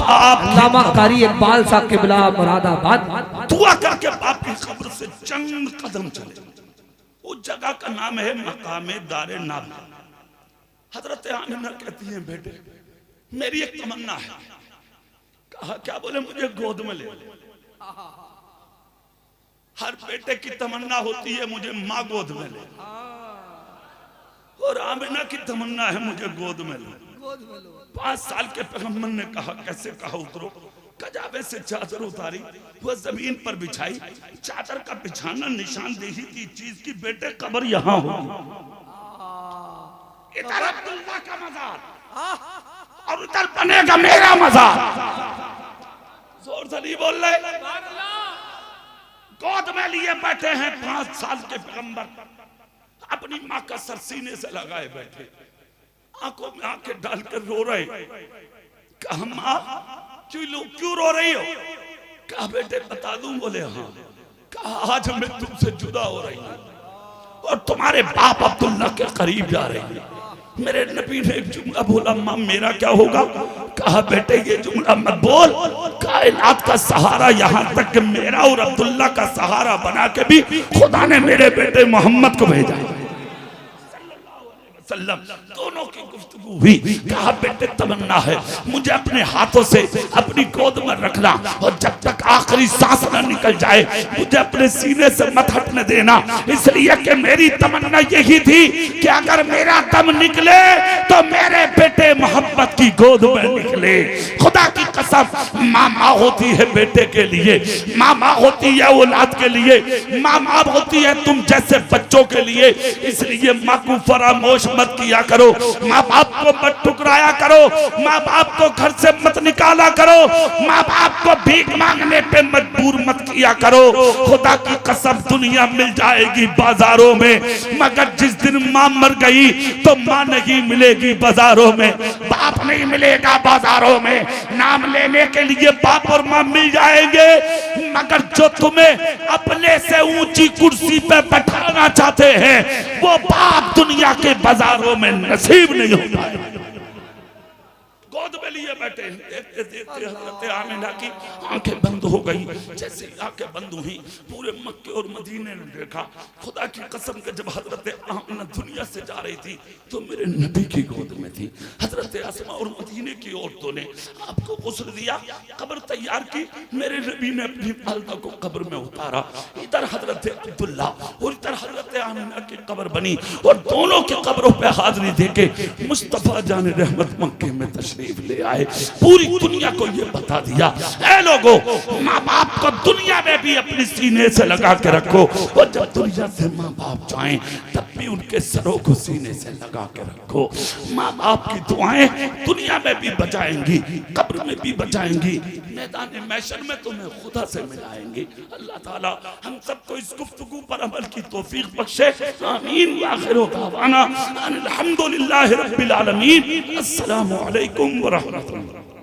अल्लामा कारी इकबाल साहब क़िबला मुरादाबाद। दुआ करके बाप की कब्र से चंद कदम चले। उस जगह का नाम है मकामे दारे नाम। हजरत आमिना कहती हैं बेटे मेरी एक तमन्ना है। कहा क्या? बोले मुझे गोद में ले। हर बेटे की तमन्ना होती है मुझे माँ गोद में ले, और आमिना की तमन्ना है मुझे गोद में ले। 5 साल के पैगंबर ने कहा कैसे? कहा उतरो। कजाबे से चादर उतारी, वह जमीन पर बिछाई। चादर का बिछाना निशानदेही थी चीज की, बेटे कब्र यहाँ होगी। इधर अब्दुल्ला का मज़ार और उधर बनेगा मेरा मज़ार। जोर से नहीं बोल रहे। गोद में लिए बैठे हैं 5 साल के पैगंबर, अपनी माँ का सर सीने से लगाए बैठे, आंखों में आंखें डालकर रो रहे। कहा माँ क्यों रो रही हो? कहा बेटे बता दूं? बोले हाँ। कहा आज मैं तुमसे जुदा हो रही हूं और तुम्हारे बाप अब्दुल्ला के करीब जा रही है। मेरे नबी ने एक जुमला बोला माँ मेरा क्या होगा? कहा बेटे ये जुमला मत बोल। कायनात का सहारा यहाँ तक कि मेरा और अब्दुल्ला का सहारा बना के भी खुदा ने मेरे बेटे मोहम्मद को भेजा। दोनों की गुफ्तगू हुई। कहा बेटे तमन्ना है मुझे अपने हाथों से अपनी गोद में रखना, और जब तक आखिरी सांस न निकल जाए मुझे अपने सीने से मत हटने देना। इसलिए कि मेरी तमन्ना यही थी कि अगर मेरा दम निकले तो मेरे बेटे मोहम्मद की गोद में निकले। खुदा की कसम माँ माँ होती है बेटे के लिए, माँ माँ होती है औलाद के लिए, माँ माँ होती है तुम जैसे बच्चों के लिए। इसलिए माँ को फरामोश मत किया करो, माँ बाप को मत ठुकराया करो, माँ बाप को घर से मत निकाला करो, माँ बाप को भीख मांगने पे मजबूर मत किया करो। खुदा की कसम दुनिया मिल जाएगी बाजारों में, मगर जिस दिन माँ मर गई तो माँ नहीं मिलेगी बाजारों में, बाप नहीं मिलेगा बाजारों में। नाम लेने के लिए बाप और माँ मिल जाएंगे, मगर जो तुम्हें अपने से ऊंची कुर्सी पे बैठाना चाहते हैं वो बाप दुनिया के बाजारों में नसीब नहीं हो पाएगा। गोद में लिए बैठे देखते देखते हजरत आमिना की आंखें बंद हो गई। जैसे आंखें बंद हुई पूरे मक्के और मदीने ने देखा। खुदा की कसम के जब हजरत आमिना दुनिया से जा रही थी तो मेरे नबी की गोद में थी। हजरत अस्मा और मदीने की औरतों ने आपको गुस्ल दिया, कब्र तैयार की, मेरे नबी ने अपनी वालिदा को कब्र में उतारा। इधर हजरत अब्दुल्ला और इधर हजरत आमिना की कब्र बनी और दोनों के कब्रों पे हाजिरी देके मुस्तफा जान रहमत मक्के में तशरीफ ले आए। जाए, पूरी दुनिया को ये बता दिया, ऐ लोगों माँ बाप को दुनिया में भी अपने सीने से लगा के रखो, और जब दुनिया से माँ बाप जाएं तब भी उनके सरों को सीने से लगा के रखो। माँ बाप की दुआएं दुनिया में भी बचाएंगी, कब्र में भी बचाएंगी, मैदान महशर में तुम्हें खुदा से मिलाएंगी। अल्लाह ताला हम सबको इस गुफ्तगू पर अमल की तौफीक बख्शे। आमीन। आखिर दावाना अल्हम्दुलिल्लाहि रब्बिल आलमीन। अस्सलामु अलैकुम व रहमतुल्लाह।